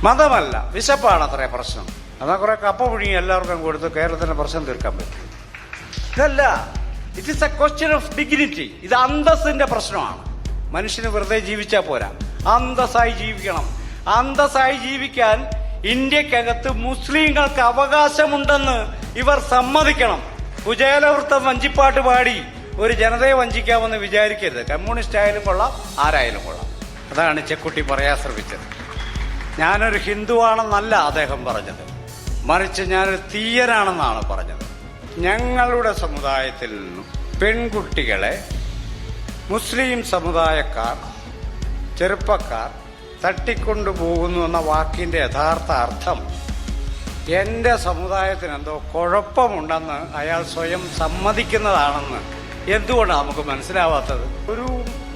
മതമല്ല, വിശപ്പാണ് അത്രേ പ്രശ്നം. അതാ കുറെ കപ്പ പുഴുങ്ങി എല്ലാവർക്കും കൊടുത്ത് കേരളത്തിന്റെ പ്രശ്നം തീർക്കാൻ പറ്റും. ഇതല്ല, it is A question of dignity. ഇത് അന്തസ്സിന്റെ പ്രശ്നമാണ്. മനുഷ്യന് വെറുതെ ജീവിച്ചാൽ പോരാ, അന്തസ്സായി ജീവിക്കണം. അന്തസ്സായി ജീവിക്കാൻ ഇന്ത്യക്കകത്ത് മുസ്ലിങ്ങൾക്ക് അവകാശമുണ്ടെന്ന് ഇവർ സമ്മതിക്കണം. കുചേലവൃത്തം വഞ്ചിപ്പാട്ട് പാടി ഒരു ജനതയെ വഞ്ചിക്കാമെന്ന് വിചാരിക്കരുത്. കമ്മ്യൂണിസ്റ്റ് ആയാലും കൊള്ളാം, ആരായാലും കൊള്ളാം. അതാണ് ചെക്കുട്ടി പറയാൻ ശ്രമിച്ചത്. ഞാനൊരു ഹിന്ദുവാണെന്നല്ല അദ്ദേഹം പറഞ്ഞത്, മറിച്ച് ഞാനൊരു തീയനാണെന്നാണ് പറഞ്ഞത്. ഞങ്ങളുടെ സമുദായത്തിൽ നിന്നും പെൺകുട്ടികളെ മുസ്ലിം സമുദായക്കാർ, ചെറുപ്പക്കാർ തട്ടിക്കൊണ്ടുപോകുന്നു എന്ന വാക്കിന്റെ യഥാർത്ഥ അർത്ഥം എന്റെ സമുദായത്തിന് എന്തോ കുഴപ്പമുണ്ടെന്ന് അയാൾ സ്വയം സമ്മതിക്കുന്നതാണെന്ന് എന്തുകൊണ്ടാണ് നമുക്ക് മനസ്സിലാവാത്തത്? ഒരു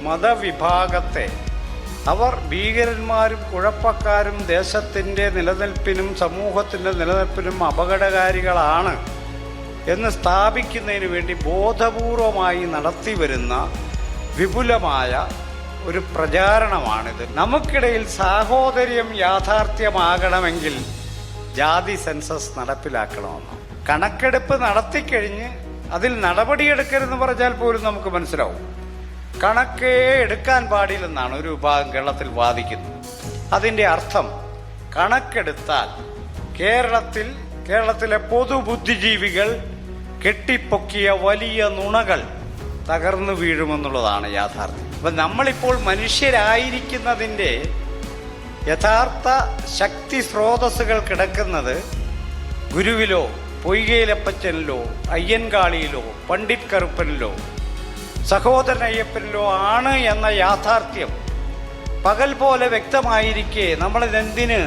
മതവിഭാഗത്തെ അവർ ഭീകരന്മാരും കുഴപ്പക്കാരും ദേശത്തിന്റെ നിലനിൽപ്പിനും സമൂഹത്തിന്റെ നിലനിൽപ്പിനും അപകടകാരികളാണ് എന്ന് സ്ഥാപിക്കുന്നതിന് വേണ്ടി ബോധപൂർവമായി നടത്തിവരുന്ന വിപുലമായ ഒരു പ്രചാരണമാണിത്. നമുക്കിടയിൽ സാഹോദര്യം യാഥാർത്ഥ്യമാകണമെങ്കിൽ ജാതി സെൻസസ് നടപ്പിലാക്കണമെന്ന്. കണക്കെടുപ്പ് നടത്തിക്കഴിഞ്ഞ് അതിൽ നടപടിയെടുക്കരുതെന്ന് പറഞ്ഞാൽ പോലും നമുക്ക് മനസ്സിലാവും. കണക്കേ എടുക്കാൻ പാടില്ലെന്നാണ് ഒരു വിഭാഗം കേരളത്തിൽ വാദിക്കുന്നത്. അതിന്റെ അർത്ഥം കണക്കെടുത്താൽ കേരളത്തിലെ പൊതുബുദ്ധിജീവികൾ കെട്ടിപ്പൊക്കിയ വലിയ നുണകൾ തകർന്നു വീഴുമെന്നുള്ളതാണ് യാഥാർത്ഥ്യം. അപ്പൊ നമ്മളിപ്പോൾ മനുഷ്യരായിരിക്കുന്നതിന്റെ യഥാർത്ഥ ശക്തി സ്രോതസ്സുകൾ കിടക്കുന്നത് ഗുരുവിലോ പൊയ്കയിലപ്പച്ചനിലോ അയ്യൻകാളിയിലോ പണ്ഡിറ്റ് കറുപ്പനിലോ സഹോദരൻ അയ്യപ്പനിലോ ആണ് എന്ന യാഥാർത്ഥ്യം പകൽ പോലെ വ്യക്തമായിരിക്കെ നമ്മളിതെന്തിന്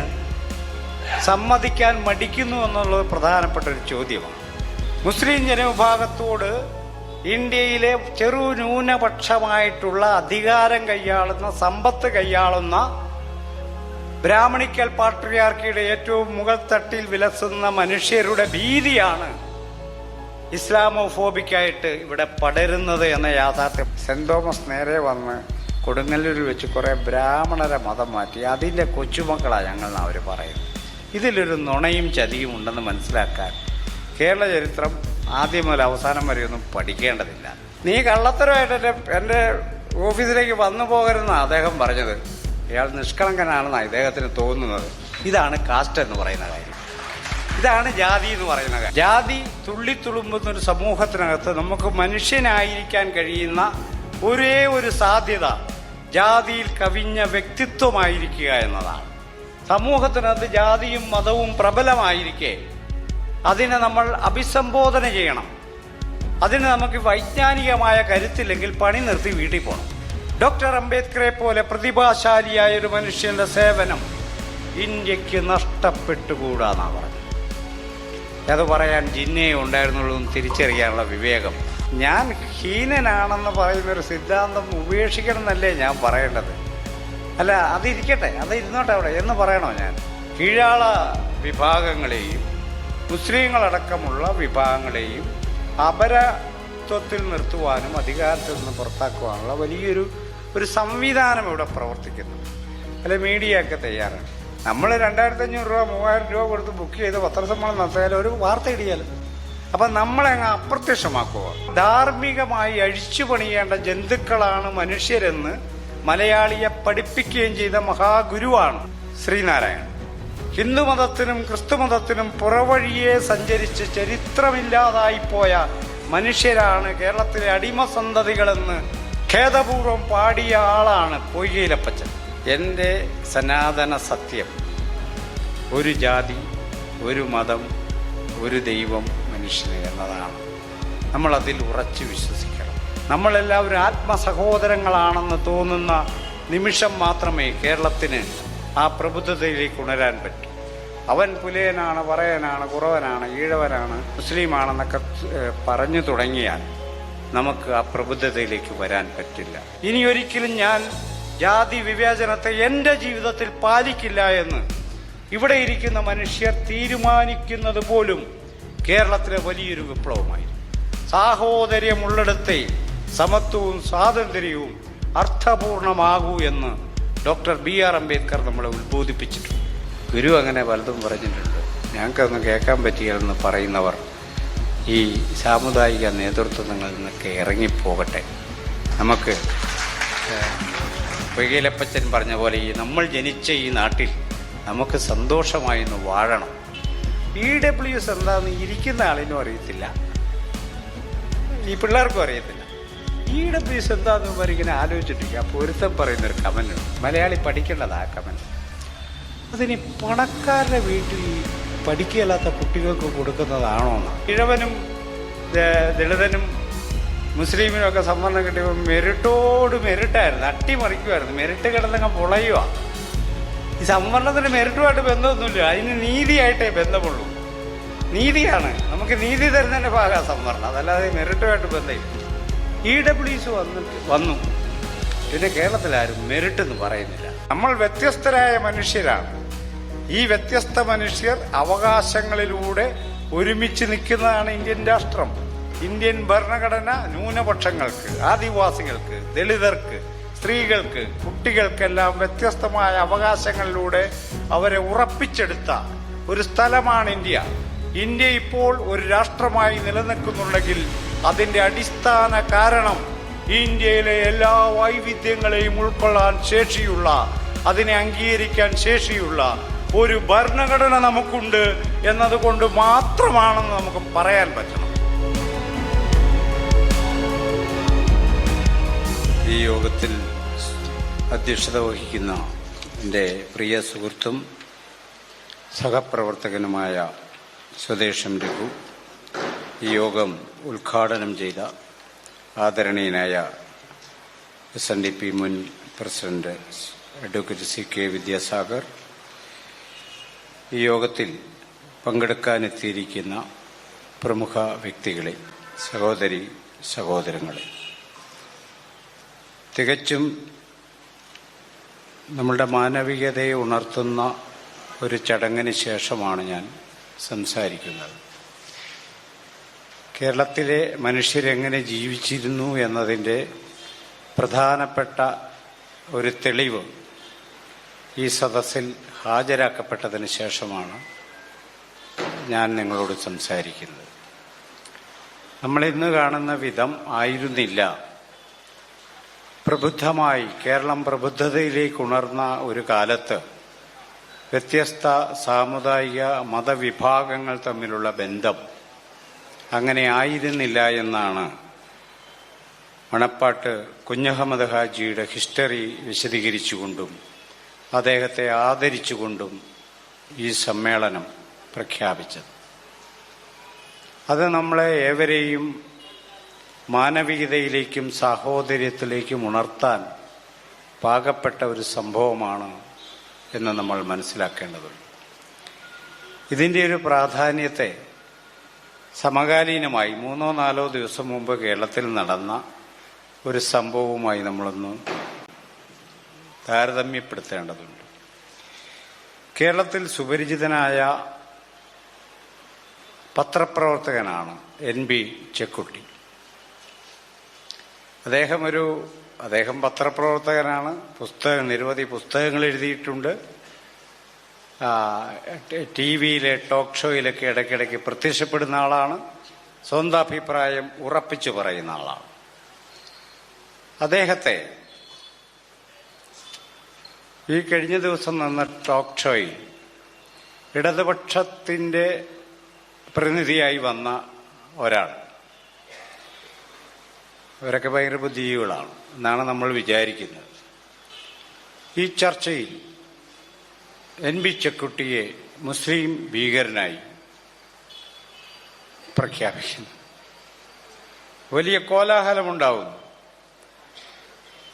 സമ്മതിക്കാൻ മടിക്കുന്നു എന്നുള്ളത് പ്രധാനപ്പെട്ട ഒരു ചോദ്യമാണ്. മുസ്ലിം ജനവിഭാഗത്തോട് ഇന്ത്യയിലെ ചെറു ന്യൂനപക്ഷമായിട്ടുള്ള അധികാരം കൈയാളുന്ന, സമ്പത്ത് കൈയാളുന്ന ബ്രാഹ്മണിക്കൽ പാട്രിയാർക്കിയുടെ ഏറ്റവും മുകൾ തട്ടിൽ വിലസുന്ന മനുഷ്യരുടെ ഭീതിയാണ് ഇസ്ലാമോഫോബിക്കായിട്ട് ഇവിടെ പടരുന്നത് എന്ന യാഥാർത്ഥ്യം. സെന്റ് തോമസ് നേരെ വന്ന് കൊടുങ്ങല്ലൂരിൽ വെച്ച് കുറെ ബ്രാഹ്മണരെ മതം മാറ്റി. അതിന്റെ കൊച്ചുമക്കളാണ് ഞങ്ങളെന്ന് അവർ പറയുന്നത്. ഇതിലൊരു നുണയും ചതിയും ഉണ്ടെന്ന് മനസ്സിലാക്കാൻ കേരള ചരിത്രം ആദ്യം മുതൽ അവസാനം വരെയൊന്നും പഠിക്കേണ്ടതില്ല. നീ കള്ളത്തരമായിട്ട് എൻ്റെ ഓഫീസിലേക്ക് വന്നു പോകരുതെന്നാണ് അദ്ദേഹം പറഞ്ഞത്. ഇയാൾ നിഷ്കളങ്കനാണെന്നാണ് ഇദ്ദേഹത്തിന് തോന്നുന്നത്. ഇതാണ് കാസ്റ്റ് എന്ന് പറയുന്ന കാര്യം. ഇതാണ് ജാതി എന്ന് പറയുന്ന കാര്യം. ജാതി തുള്ളിത്തുളുമ്പുന്ന ഒരു സമൂഹത്തിനകത്ത് നമുക്ക് മനുഷ്യനായിരിക്കാൻ കഴിയുന്ന ഒരേ ഒരു സാധ്യത ജാതിയിൽ കവിഞ്ഞ വ്യക്തിത്വമായിരിക്കുക എന്നതാണ്. സമൂഹത്തിനകത്ത് ജാതിയും മതവും പ്രബലമായിരിക്കെ അതിനെ നമ്മൾ അഭിസംബോധന ചെയ്യണം. അതിന് നമുക്ക് വൈജ്ഞാനികമായ കരുത്തില്ലെങ്കിൽ പണി നിർത്തി വീട്ടിൽ പോകണം. ഡോക്ടർ അംബേദ്കറെ പോലെ പ്രതിഭാശാലിയായ ഒരു മനുഷ്യന്റെ സേവനം ഇന്ത്യക്ക് നഷ്ടപ്പെട്ടുകൂടാന്നാണ് പറഞ്ഞത്. അത് പറയാൻ ജിന്നയെ ഉണ്ടായിരുന്നുള്ളൂ എന്ന് തിരിച്ചറിയാനുള്ള വിവേകം. ഞാൻ ഹീനനാണെന്ന് പറയുന്നൊരു സിദ്ധാന്തം ഉപേക്ഷിക്കണം എന്നല്ലേ ഞാൻ പറയേണ്ടത്? അല്ല, അതിരിക്കട്ടെ, അത് ഇരുന്നോട്ടെ അവിടെ എന്ന് പറയണോ ഞാൻ? കീഴാള വിഭാഗങ്ങളെയും മുസ്ലിങ്ങളടക്കമുള്ള വിഭാഗങ്ങളെയും അപരത്വത്തിൽ നിർത്തുവാനും അധികാരത്തിൽ നിന്ന് പുറത്താക്കുവാനുള്ള വലിയൊരു സംവിധാനം ഇവിടെ പ്രവർത്തിക്കുന്നു. അല്ലെ, മീഡിയ ഒക്കെ തയ്യാറാണ്. നമ്മൾ 2500 രൂപ 3000 രൂപ കൊടുത്ത് ബുക്ക് ചെയ്ത് പത്രസമ്മേളനം നടത്തിയാലും ഒരു വാർത്ത ഇടിയാലും അപ്പം നമ്മളെ അങ്ങ് അപ്രത്യക്ഷമാക്കുക. ധാർമ്മികമായി അഴിച്ചുപണിയേണ്ട ജന്തുക്കളാണ് മനുഷ്യരെന്ന് മലയാളിയെ പഠിപ്പിക്കുകയും ചെയ്ത മഹാഗുരുവാണ് ശ്രീനാരായണൻ. ഹിന്ദുമതത്തിനും ക്രിസ്തുമതത്തിനും പുറവഴിയെ സഞ്ചരിച്ച് ചരിത്രമില്ലാതായിപ്പോയ മനുഷ്യരാണ് കേരളത്തിലെ അടിമസന്തതികളെന്ന് ഖേദപൂർവം പാടിയ ആളാണ് പൊയ്കയിലപ്പച്ചൻ. എൻ്റെ സനാതന സത്യം ഒരു ജാതി, ഒരു മതം, ഒരു ദൈവം മനുഷ്യന് എന്നതാണ്. നമ്മളതിൽ ഉറച്ചു വിശ്വസിക്കണം. നമ്മളെല്ലാവരും ആത്മസഹോദരങ്ങളാണെന്ന് തോന്നുന്ന നിമിഷം മാത്രമേ കേരളത്തിന് ആ പ്രബുദ്ധതയിലേക്ക് ഉണരാൻ പറ്റൂ. അവൻ പുലയനാണ്, പറയനാണ്, കുറവനാണ്, ഈഴവനാണ്, മുസ്ലിമാണെന്നൊക്കെ പറഞ്ഞു തുടങ്ങിയാൽ നമുക്ക് ആ പ്രബുദ്ധതയിലേക്ക് വരാൻ പറ്റില്ല. ഇനി ഒരിക്കലും ഞാൻ ജാതി വിവേചനത്തെ എൻ്റെ ജീവിതത്തിൽ പാലിക്കില്ല എന്ന് ഇവിടെ ഇരിക്കുന്ന മനുഷ്യർ തീരുമാനിക്കുന്നത് പോലും കേരളത്തിലെ വലിയൊരു വിപ്ലവമായി. സാഹോദര്യമുള്ളിടത്തെ സമത്വവും സ്വാതന്ത്ര്യവും അർത്ഥപൂർണമാകൂ എന്ന് ഡോക്ടർ BR അംബേദ്കർ നമ്മളെ ഉത്ബോധിപ്പിച്ചിട്ടുണ്ട്. ഗുരു അങ്ങനെ പലതും പറഞ്ഞിട്ടുണ്ട്. ഞങ്ങൾക്കൊന്നും കേൾക്കാൻ പറ്റിയെന്ന് പറയുന്നവർ ഈ സാമുദായിക നേതൃത്വങ്ങളിൽ നിന്നൊക്കെ ഇറങ്ങിപ്പോകട്ടെ. നമുക്ക് പൊയ്കയിലപ്പച്ചൻ പറഞ്ഞ പോലെ ഈ നമ്മൾ ജനിച്ച ഈ നാട്ടിൽ നമുക്ക് സന്തോഷമായി ഒന്ന് വാഴണം. EWS എന്താണെന്ന് ഇരിക്കുന്ന ആളിനും അറിയത്തില്ല, ഈ പിള്ളേർക്കും അറിയത്തില്ല. EWS എന്താണെന്ന് ഇവരിങ്ങനെ ആലോചിച്ചിട്ടില്ല. അപ്പോൾ ഒരുത്തം പറയുന്നൊരു കമൻറ്റുണ്ട്, മലയാളി പഠിക്കേണ്ടത് ആ കമൻറ്റ്. അതിന് പണക്കാരുടെ വീട്ടിൽ പഠിക്കുകയില്ലാത്ത കുട്ടികൾക്ക് കൊടുക്കുന്നതാണോ എന്ന്. ഇഴവനും ദളിതനും മുസ്ലിമിനും ഒക്കെ സംവരണം കിട്ടിയപ്പോൾ മെരിട്ടായിരുന്നു, അട്ടിമറിക്കുമായിരുന്നു. മെരിട്ട് കിടന്നങ്ങ് പൊളയുക. ഈ സംവരണത്തിന് മെരിട്ടുമായിട്ട് ബന്ധമൊന്നുമില്ല, അതിന് നീതിയായിട്ടേ ബന്ധമുള്ളൂ. നീതിയാണ്, നമുക്ക് നീതി തരുന്നതിൻ്റെ ഭാഗമാണ് സംവരണം, അതല്ലാതെ മെരിട്ടുമായിട്ട് ബന്ധമില്ല. EWS വന്നു, പിന്നെ കേരളത്തിലാരും മെരിട്ടെന്ന് പറയുന്നില്ല. നമ്മൾ വ്യത്യസ്തരായ മനുഷ്യരാണ്. ഈ വ്യത്യസ്ത മനുഷ്യർ അവകാശങ്ങളിലൂടെ ഒരുമിച്ച് നിൽക്കുന്നതാണ് ഇന്ത്യൻ രാഷ്ട്രം. ഇന്ത്യൻ ഭരണഘടന ന്യൂനപക്ഷങ്ങൾക്ക്, ആദിവാസികൾക്ക്, ദളിതർക്ക്, സ്ത്രീകൾക്ക്, കുട്ടികൾക്കെല്ലാം വ്യത്യസ്തമായ അവകാശങ്ങളിലൂടെ അവരെ ഉറപ്പിച്ചെടുത്ത ഒരു സ്ഥലമാണ് ഇന്ത്യ. ഇന്ത്യ ഇപ്പോൾ ഒരു രാഷ്ട്രമായി നിലനിൽക്കുന്നുണ്ടെങ്കിൽ അതിൻ്റെ അടിസ്ഥാന കാരണം ഇന്ത്യയിലെ എല്ലാ വൈവിധ്യങ്ങളെയും ഉൾക്കൊള്ളാൻ ശേഷിയുള്ള, അതിനെ അംഗീകരിക്കാൻ ശേഷിയുള്ള ഒരു ഭരണഘടന നമുക്കുണ്ട് എന്നതുകൊണ്ട് മാത്രമാണെന്ന് നമുക്ക് പറയാൻ പറ്റണം. ഈ യോഗത്തിൽ അധ്യക്ഷത വഹിക്കുന്ന എൻ്റെ പ്രിയ സുഹൃത്തും സഹപ്രവർത്തകനുമായ സ്വദേശം രഘു, ഈ യോഗം ഉദ്ഘാടനം ചെയ്ത ആദരണീയനായ SNDP മുൻ പ്രസിഡന്റ് അഡ്വക്കേറ്റ് CK വിദ്യാസാഗർ, ഈ യോഗത്തിൽ പങ്കെടുക്കാനെത്തിയിരിക്കുന്ന പ്രമുഖ വ്യക്തികളെ, സഹോദരി സഹോദരങ്ങളെ, തികച്ചും നമ്മളുടെ മാനവികതയെ ഉണർത്തുന്ന ഒരു ചടങ്ങിന് ശേഷമാണ് ഞാൻ സംസാരിക്കുന്നത്. കേരളത്തിലെ മനുഷ്യരെങ്ങനെ ജീവിച്ചിരുന്നു എന്നതിൻ്റെ പ്രധാനപ്പെട്ട ഒരു തെളിവ് ഈ സദസ്സിൽ ഹാജരാക്കപ്പെട്ടതിന് ശേഷമാണ് ഞാൻ നിങ്ങളോട് സംസാരിക്കുന്നത്. നമ്മളിന്ന് കാണുന്ന വിധം ആയിരുന്നില്ല പ്രബുദ്ധമായി കേരളം പ്രബുദ്ധതയിലേക്ക് ഉണർന്ന ഒരു കാലത്ത് വ്യത്യസ്ത സാമുദായിക മതവിഭാഗങ്ങൾ തമ്മിലുള്ള ബന്ധം അങ്ങനെ ആയിരുന്നില്ല എന്നാണ് മണപ്പാട്ട് കുഞ്ഞഹമ്മദ് ഹാജിയുടെ ഹിസ്റ്ററി വിശദീകരിച്ചുകൊണ്ടും അദ്ദേഹത്തെ ആദരിച്ചുകൊണ്ടും ഈ സമ്മേളനം പ്രഖ്യാപിച്ചത്. അത് നമ്മളെ ഏവരെയും മാനവികതയിലേക്കും സാഹോദര്യത്തിലേക്കും ഉണർത്താൻ പാകപ്പെട്ട ഒരു സംഭവമാണ് എന്ന് നമ്മൾ മനസ്സിലാക്കേണ്ടതുണ്ട്. ഇതിൻ്റെ ഒരു പ്രാധാന്യത്തെ സമകാലീനമായി 3-4 ദിവസം മുമ്പ് കേരളത്തിൽ നടന്ന ഒരു സംഭവവുമായി നമ്മളൊന്ന് താരതമ്യപ്പെടുത്തേണ്ടതുണ്ട്. കേരളത്തിൽ സുപരിചിതനായ പത്രപ്രവർത്തകനാണ് NB ചെക്കുട്ടി. അദ്ദേഹം പത്രപ്രവർത്തകനാണ്, നിരവധി പുസ്തകങ്ങൾ എഴുതിയിട്ടുണ്ട്. TV-യിലെ ടോക്ക് ഷോയിലൊക്കെ ഇടയ്ക്കിടയ്ക്ക് പ്രത്യക്ഷപ്പെടുന്ന ആളാണ്. സ്വന്തം അഭിപ്രായം ഉറപ്പിച്ചു പറയുന്ന ആളാണ്. അദ്ദേഹത്തെ ഈ കഴിഞ്ഞ ദിവസം നടന്ന ടോക്ക് ഷോയിൽ ഇടതുപക്ഷത്തിൻ്റെ പ്രതിനിധിയായി വന്ന ഒരാൾ, അവരൊക്കെ ഭയങ്കര ബുദ്ധിജീവികളാണ് എന്നാണ് നമ്മൾ വിചാരിക്കുന്നത്. ഈ ചർച്ചയിൽ NB ചെക്കുട്ടിയെ മുസ്ലിം ഭീകരനായി പ്രഖ്യാപിക്കുന്നു. വലിയ കോലാഹലമുണ്ടാവുന്നു.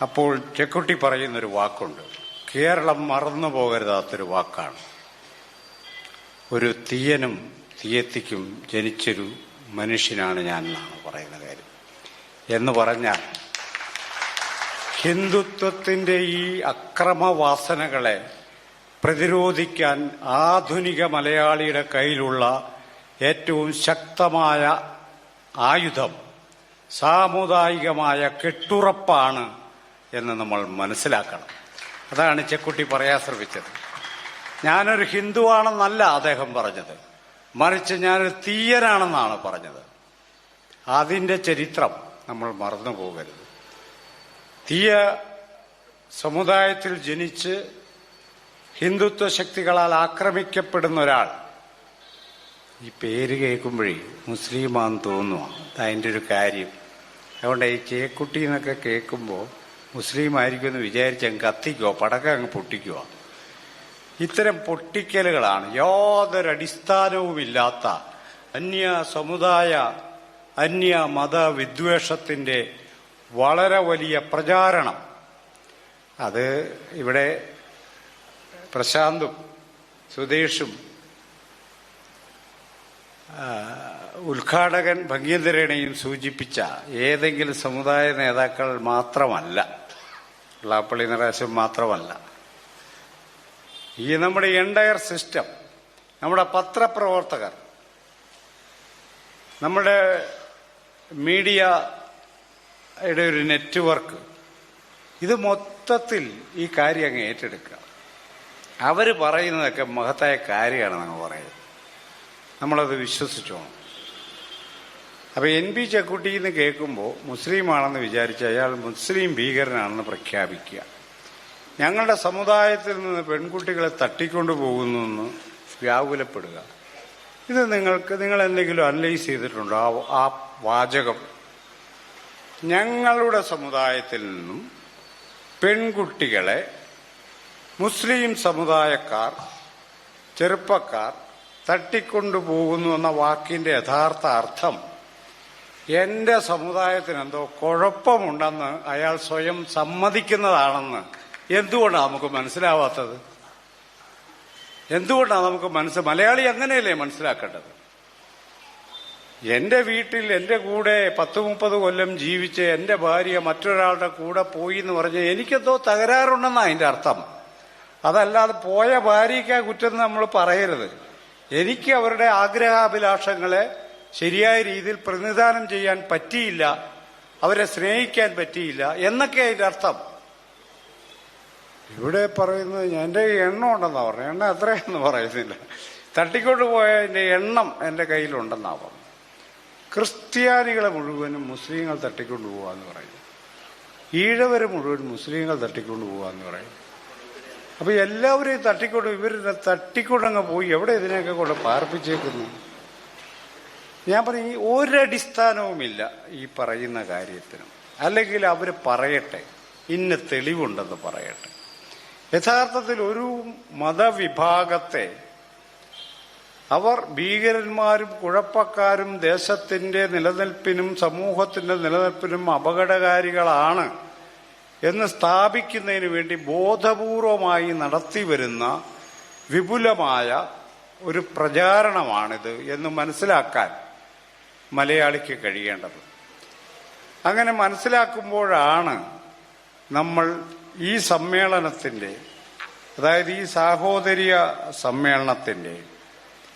അപ്പോൾ ചെക്കുട്ടി പറയുന്നൊരു വാക്കുണ്ട്, കേരളം മറന്നു പോകരുതാത്തൊരു വാക്കാണ്. ഒരു തീയനും തീയത്തിക്കും ജനിച്ചൊരു മനുഷ്യനാണ് ഞാൻ എന്നാണ് പറയുന്ന കാര്യം. എന്ന് പറഞ്ഞാൽ ഹിന്ദുത്വത്തിൻ്റെ ഈ അക്രമവാസനകളെ പ്രതിരോധിക്കാൻ ആധുനിക മലയാളിയുടെ കയ്യിലുള്ള ഏറ്റവും ശക്തമായ ആയുധം സാമുദായികമായ കെട്ടുറപ്പാണ് എന്ന് നമ്മൾ മനസ്സിലാക്കണം. അതാണ് ചെക്കുട്ടി പറയാൻ ശ്രമിച്ചത്. ഞാനൊരു ഹിന്ദുവാണെന്നല്ല അദ്ദേഹം പറഞ്ഞത്, മറിച്ച് ഞാനൊരു തീയനാണെന്നാണ് പറഞ്ഞത്. അതിൻ്റെ ചരിത്രം നമ്മൾ മറന്നു പോകരുത്. തീയ സമുദായത്തിൽ ജനിച്ച് ഹിന്ദുത്വ ശക്തികളാൽ ആക്രമിക്കപ്പെടുന്ന ഒരാൾ ഈ പേര് കേൾക്കുമ്പോഴേ മുസ്ലിമാന്ന് തോന്നുക. അതിൻ്റെ ഒരു കാര്യം. അതുകൊണ്ട് ഈ ചേക്കുട്ടി എന്നൊക്കെ കേൾക്കുമ്പോൾ മുസ്ലിം ആയിരിക്കുമെന്ന് വിചാരിച്ച് അങ്ങ് കത്തിക്കുവോ, പടക്കം അങ്ങ് പൊട്ടിക്കുവോ. ഇത്തരം പൊട്ടിക്കലുകളാണ് യാതൊരടിസ്ഥാനവുമില്ലാത്ത അന്യ സമുദായ അന്യ മത വിദ്വേഷത്തിൻ്റെ വളരെ വലിയ പ്രചാരണം. അത് ഇവിടെ പ്രശാന്തും സുധീഷും ഉദ്ഘാടകൻ ഭംഗീന്ദ്രനെയും സൂചിപ്പിച്ച ഏതെങ്കിലും സമുദായ നേതാക്കൾ മാത്രമല്ല, വെള്ളാപ്പള്ളി നടേശൻ മാത്രമല്ല, ഈ നമ്മുടെ എൻടയർ സിസ്റ്റം, നമ്മുടെ പത്രപ്രവർത്തകർ, നമ്മുടെ മീഡിയയുടെ ഒരു നെറ്റ്വർക്ക്, ഇത് മൊത്തത്തിൽ ഈ കാര്യം അങ്ങ് ഏറ്റെടുക്കുക. അവർ പറയുന്നതൊക്കെ മഹത്തായ കാര്യമാണ് നമ്മൾ പറയുന്നത്, നമ്മളത് വിശ്വസിച്ചോണം. അപ്പോൾ NP ചെക്കുട്ടി എന്ന് കേൾക്കുമ്പോൾ മുസ്ലിമാണെന്ന് വിചാരിച്ച് അയാൾ മുസ്ലിം ഭീകരനാണെന്ന് പ്രഖ്യാപിക്കുക, ഞങ്ങളുടെ സമുദായത്തിൽ നിന്ന് പെൺകുട്ടികളെ തട്ടിക്കൊണ്ടു പോകുന്നു വ്യാകുലപ്പെടുക. ഇത് നിങ്ങൾ എന്തെങ്കിലും അനലൈസ് ചെയ്തിട്ടുണ്ടോ? ആ വാചകം, ഞങ്ങളുടെ സമുദായത്തിൽ നിന്നും പെൺകുട്ടികളെ മുസ്ലിം സമുദായക്കാർ ചെറുപ്പക്കാർ തട്ടിക്കൊണ്ടുപോകുന്നു എന്ന വാക്കിന്റെ യഥാർത്ഥ അർത്ഥം എന്റെ സമുദായത്തിനെന്തോ കുഴപ്പമുണ്ടെന്ന് അയാൾ സ്വയം സമ്മതിക്കുന്നതാണെന്ന് എന്തുകൊണ്ടാണ് നമുക്ക് മനസ്സിലാവാത്തത്? എന്തുകൊണ്ടാണ് നമുക്ക് മലയാളി അങ്ങനെയല്ലേ മനസ്സിലാക്കേണ്ടത്? എന്റെ വീട്ടിൽ എന്റെ കൂടെ 10-30 കൊല്ലം ജീവിച്ച് എന്റെ ഭാര്യ മറ്റൊരാളുടെ കൂടെ പോയി എന്ന് പറഞ്ഞ് എനിക്കെന്തോ തകരാറുണ്ടെന്നാണ് അതിന്റെ അർത്ഥം. അതല്ലാതെ പോയ ഭാര്യയ്ക്കാ കുറ്റം നമ്മൾ പറയരുത്. എനിക്ക് അവരുടെ ആഗ്രഹാഭിലാഷങ്ങളെ ശരിയായ രീതിയിൽ പ്രതിനിധാനം ചെയ്യാൻ പറ്റിയില്ല, അവരെ സ്നേഹിക്കാൻ പറ്റിയില്ല എന്നൊക്കെ അതിന്റെ അർത്ഥം. ഇവിടെ പറയുന്നത് എന്റെ എണ്ണം ഉണ്ടെന്നാ പറഞ്ഞു. എണ്ണം എത്രയെന്ന് പറയുന്നില്ല. തട്ടിക്കൊണ്ട് പോയതിന്റെ എണ്ണം എന്റെ കയ്യിലുണ്ടെന്നാ പറഞ്ഞു. ക്രിസ്ത്യാനികളെ മുഴുവനും മുസ്ലിങ്ങൾ തട്ടിക്കൊണ്ടു പോവാന്ന് പറയും, ഈഴവരെ മുഴുവൻ മുസ്ലിങ്ങൾ തട്ടിക്കൊണ്ടു പോവാന്ന് പറയും. അപ്പൊ എല്ലാവരെയും ഇവരുടെ തട്ടിക്കൊണ്ടങ്ങ് പോയി എവിടെ ഇതിനെയൊക്കെ കൊണ്ട് പാർപ്പിച്ചേക്കുന്നു? ഞാൻ പറയും, ഒരടിസ്ഥാനവുമില്ല ഈ പറയുന്ന കാര്യത്തിനും. അല്ലെങ്കിൽ അവർ പറയട്ടെ, ഇന്ന തെളിവുണ്ടെന്ന് പറയട്ടെ. യഥാർത്ഥത്തിൽ ഒരു മതവിഭാഗത്തെ അവർ ഭീകരന്മാരും കുഴപ്പക്കാരും ദേശത്തിന്റെ നിലനിൽപ്പിനും സമൂഹത്തിന്റെ നിലനിൽപ്പിനും അപകടകാരികളാണ് എന്ന് സ്ഥാപിക്കുന്നതിന് വേണ്ടി ബോധപൂർവമായി നടത്തിവരുന്ന വിപുലമായ ഒരു പ്രചാരണമാണിത് എന്ന് മനസ്സിലാക്കാൻ മലയാളിക്ക് കഴിയേണ്ടത്. അങ്ങനെ മനസ്സിലാക്കുമ്പോഴാണ് നമ്മൾ ഈ സമ്മേളനത്തിന്റെ, അതായത് ഈ സാഹോദര്യ സമ്മേളനത്തിന്റെ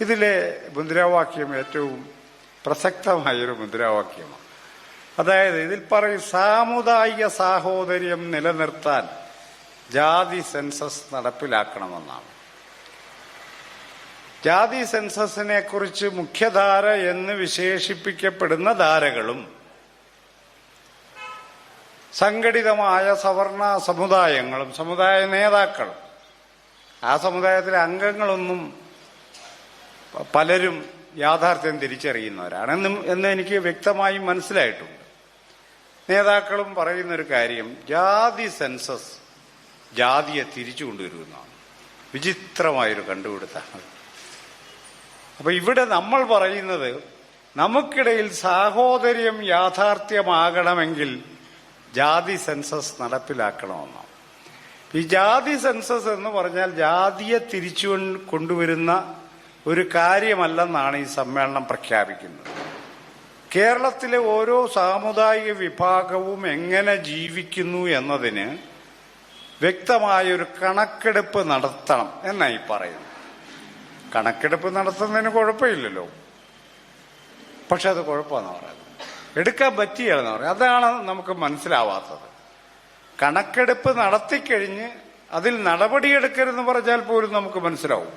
ഇതിലെ മുദ്രാവാക്യം ഏറ്റവും പ്രസക്തമായൊരു മുദ്രാവാക്യമാണ്. അതായത് ഇതിൽ പറയും, സാമുദായിക സാഹോദര്യം നിലനിർത്താൻ ജാതി സെൻസസ് നടപ്പിലാക്കണമെന്നാണ്. ജാതി സെൻസസിനെ കുറിച്ച് മുഖ്യധാര എന്ന് വിശേഷിപ്പിക്കപ്പെടുന്ന ധാരകളും സംഘടിതമായ സവർണ സമുദായങ്ങളും സമുദായ നേതാക്കളും, ആ സമുദായത്തിലെ അംഗങ്ങളൊന്നും പലരും യാഥാർത്ഥ്യം തിരിച്ചറിയുന്നവരാണ് എന്ന് എനിക്ക് വ്യക്തമായി മനസ്സിലായിട്ടുണ്ട്. നേതാക്കളും പറയുന്നൊരു കാര്യം, ജാതി സെൻസസ് ജാതിയെ തിരിച്ചു കൊണ്ടുവരുമെന്നാണ്. വിചിത്രമായൊരു കണ്ടുപിടുത്തമാണ്. അപ്പൊ ഇവിടെ നമ്മൾ പറയുന്നത്, നമുക്കിടയിൽ സാഹോദര്യം യാഥാർത്ഥ്യമാകണമെങ്കിൽ ജാതി സെൻസസ് നടപ്പിലാക്കണമെന്നാണ്. ഈ ജാതി സെൻസസ് എന്ന് പറഞ്ഞാൽ ജാതിയെ തിരിച്ചു കൊണ്ടുവരുന്ന ഒരു കാര്യമല്ലെന്നാണ് ഈ സമ്മേളനം പ്രഖ്യാപിക്കുന്നത്. കേരളത്തിലെ ഓരോ സാമുദായിക വിഭാഗവും എങ്ങനെ ജീവിക്കുന്നു എന്നതിന് വ്യക്തമായൊരു കണക്കെടുപ്പ് നടത്തണം എന്നായി പറയുന്നത്. കണക്കെടുപ്പ് നടത്തുന്നതിന് കുഴപ്പമില്ലല്ലോ, പക്ഷെ അത് കുഴപ്പമെന്ന് പറയുന്നത്, എടുക്കാൻ പറ്റിയെന്ന് പറയും. അതാണ് നമുക്ക് മനസ്സിലാവാത്തത്. കണക്കെടുപ്പ് നടത്തിക്കഴിഞ്ഞ് അതിൽ നടപടിയെടുക്കരുതെന്ന് പറഞ്ഞാൽ പോലും നമുക്ക് മനസ്സിലാവും.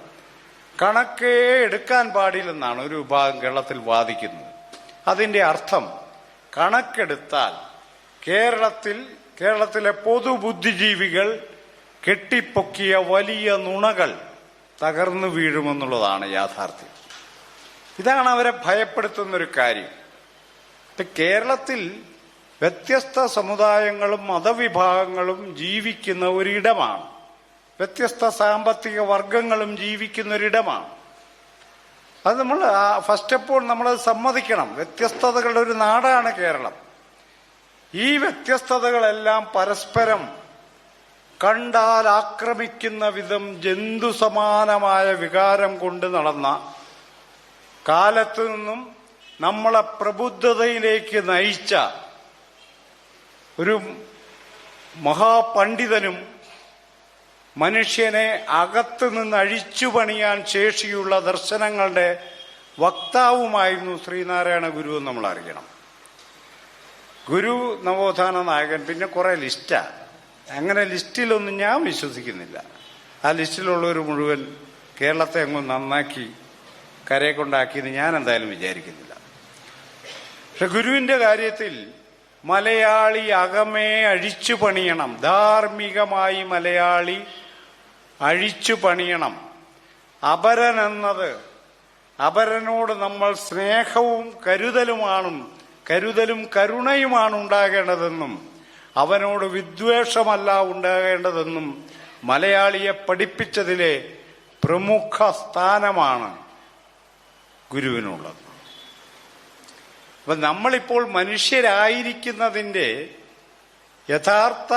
കണക്കേ എടുക്കാൻ പാടില്ലെന്നാണ് ഒരു വിഭാഗം കേരളത്തിൽ വാദിക്കുന്നത്. അതിന്റെ അർത്ഥം കണക്കെടുത്താൽ കേരളത്തിലെ പൊതുബുദ്ധിജീവികൾ കെട്ടിപ്പൊക്കിയ വലിയ നുണകൾ തകർന്നു വീഴുമെന്നുള്ളതാണ് യാഥാർത്ഥ്യം. ഇതാണ് അവരെ ഭയപ്പെടുത്തുന്നൊരു കാര്യം. കേരളത്തിൽ വ്യത്യസ്ത സമുദായങ്ങളും മതവിഭാഗങ്ങളും ജീവിക്കുന്ന ഒരിടമാണ്. വ്യത്യസ്ത സാമ്പത്തിക വർഗങ്ങളും ജീവിക്കുന്ന ഒരിടമാണ്. അത് നമ്മൾ ഫസ്റ്റ് ഓഫ് ഓൾ നമ്മളത് സമ്മതിക്കണം. വ്യത്യസ്തതകളുടെ ഒരു നാടാണ് കേരളം. ഈ വ്യത്യസ്തതകളെല്ലാം പരസ്പരം കണ്ടാൽ ആക്രമിക്കുന്ന വിധം ജന്തുസമാനമായ വികാരം കൊണ്ട് നടന്ന കാലത്തു നിന്നും നമ്മളെ പ്രബുദ്ധതയിലേക്ക് നയിച്ച ഒരു മഹാപണ്ഡിതനും മനുഷ്യനെ അകത്തു നിന്ന് അഴിച്ചുപണിയാൻ ശേഷിയുള്ള ദർശനങ്ങളുടെ വക്താവുമായിരുന്നു ശ്രീനാരായണ ഗുരു എന്ന് നമ്മൾ അറിയണം. ഗുരു നവോത്ഥാന നായകൻ, പിന്നെ കുറെ ലിസ്റ്റാ. അങ്ങനെ ലിസ്റ്റിലൊന്നും ഞാൻ വിശ്വസിക്കുന്നില്ല. ആ ലിസ്റ്റിലുള്ളവർ മുഴുവൻ കേരളത്തെ അങ്ങ് നന്നാക്കി കരയെ കൊണ്ടാക്കിയെന്ന് ഞാൻ എന്തായാലും വിചാരിക്കുന്നില്ല. പക്ഷെ ഗുരുവിന്റെ കാര്യത്തിൽ മലയാളി അകമേ അഴിച്ചു പണിയണം. ധാർമ്മികമായി മലയാളി അഴിച്ചു പണിയണം. അപരനോട് നമ്മൾ സ്നേഹവും കരുതലും കരുണയുമാണ് ഉണ്ടാകേണ്ടതെന്നും അവനോട് വിദ്വേഷമല്ല ഉണ്ടാകേണ്ടതെന്നും മലയാളിയെ പഠിപ്പിച്ചതിലെ പ്രമുഖ സ്ഥാനമാണ് ഗുരുവിനുള്ളത്. അപ്പൊ നമ്മളിപ്പോൾ മനുഷ്യരായിരിക്കുന്നതിൻ്റെ യഥാർത്ഥ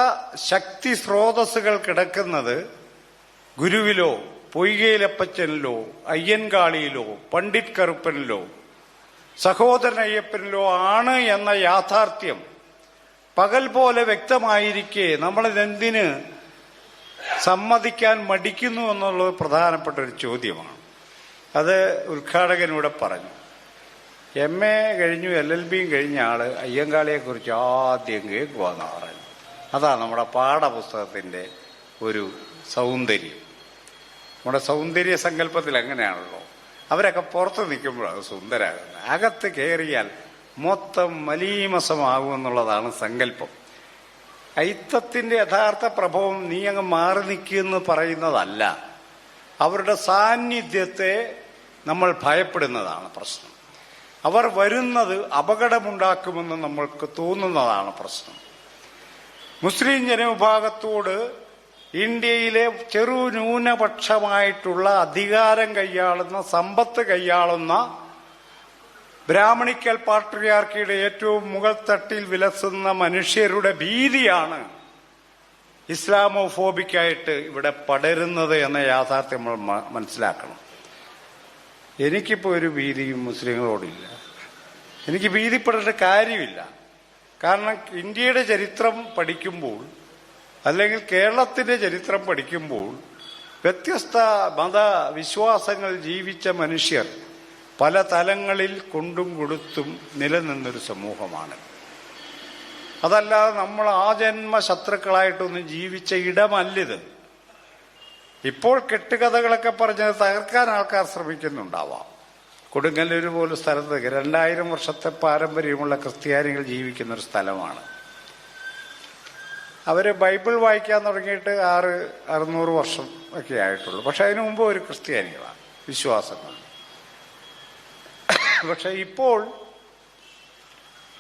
ശക്തി സ്രോതസ്സുകൾ കിടക്കുന്നത് ഗുരുവിലോ പൊയ്കയിലപ്പച്ചനിലോ അയ്യൻകാളിയിലോ പണ്ഡിറ്റ് കറുപ്പനിലോ സഹോദരൻ അയ്യപ്പനിലോ ആണ് എന്ന യാഥാർത്ഥ്യം പകൽ പോലെ വ്യക്തമായിരിക്കെ നമ്മളിതെന്തിന് സമ്മതിക്കാൻ മടിക്കുന്നു എന്നുള്ളത് പ്രധാനപ്പെട്ട ഒരു ചോദ്യമാണ്. അത് ഉദ്ഘാടകനൂടെ പറഞ്ഞു. MA കഴിഞ്ഞു LLBയും കഴിഞ്ഞ ആള് അയ്യങ്കാളിയെക്കുറിച്ച് ആദ്യം കേൾക്കുവാന്ന് പറഞ്ഞു. അതാ നമ്മുടെ പാഠപുസ്തകത്തിന്റെ ഒരു സൗന്ദര്യം. നമ്മുടെ സൗന്ദര്യ സങ്കല്പത്തിൽ അങ്ങനെയാണല്ലോ. അവരൊക്കെ പുറത്ത് നിൽക്കുമ്പോഴാണ് സുന്ദരാകുന്നത്. അകത്ത് കയറിയാൽ മൊത്തം മലീമസമാകുമെന്നുള്ളതാണ് സങ്കല്പം. ഐത്തത്തിന്റെ യഥാർത്ഥ പ്രഭവം നീ അങ്ങ് മാറി നിൽക്കുമെന്ന് പറയുന്നതല്ല, അവരുടെ സാന്നിധ്യത്തെ നമ്മൾ ഭയപ്പെടുന്നതാണ് പ്രശ്നം. അവർ വരുന്നത് അപകടമുണ്ടാക്കുമെന്ന് നമ്മൾക്ക് തോന്നുന്നതാണ് പ്രശ്നം. മുസ്ലിം ജനവിഭാഗത്തോട് ഇന്ത്യയിലെ ചെറു ന്യൂനപക്ഷമായിട്ടുള്ള അധികാരം കൈയാളുന്ന, സമ്പത്ത് കൈയാളുന്ന ബ്രാഹ്മണിക്കൽ പാട്രിയാർക്കിയുടെ ഏറ്റവും മുകൾ തട്ടിൽ വിലസുന്ന മനുഷ്യരുടെ ഭീതിയാണ് ഇസ്ലാമോഫോബിക്കായിട്ട് ഇവിടെ പടരുന്നത് എന്ന യാഥാർത്ഥ്യം നമ്മൾ മനസ്സിലാക്കണം. എനിക്കിപ്പോൾ ഒരു ഭീതിയും മുസ്ലിങ്ങളോടില്ല. എനിക്ക് ഭീതിപ്പെടേണ്ട കാര്യമില്ല. കാരണം ഇന്ത്യയുടെ ചരിത്രം പഠിക്കുമ്പോൾ, അല്ലെങ്കിൽ കേരളത്തിന്റെ ചരിത്രം പഠിക്കുമ്പോൾ, വ്യത്യസ്ത മതവിശ്വാസങ്ങൾ ജീവിച്ച മനുഷ്യർ പല തലങ്ങളിൽ കൊണ്ടും കൊടുത്തും നിലനിന്നൊരു സമൂഹമാണ്. അതല്ലാതെ നമ്മൾ ആജന്മ ശത്രുക്കളായിട്ടൊന്നും ജീവിച്ച ഇടമല്ലിത്. ഇപ്പോൾ കെട്ടുകഥകളൊക്കെ പറഞ്ഞത് തകർക്കാൻ ആൾക്കാർ ശ്രമിക്കുന്നുണ്ടാവാം. കൊടുങ്ങല്ലൂർ പോലെ സ്ഥലത്ത് 2000 വർഷത്തെ പാരമ്പര്യമുള്ള ക്രിസ്ത്യാനികൾ ജീവിക്കുന്നൊരു സ്ഥലമാണ്. അവര് ബൈബിൾ വായിക്കാൻ തുടങ്ങിയിട്ട് 600 വർഷം ഒക്കെ ആയിട്ടുള്ളൂ. പക്ഷെ അതിനു മുമ്പ് ഒരു ക്രിസ്ത്യാനികളാണ് വിശ്വാസങ്ങൾ. പക്ഷെ ഇപ്പോൾ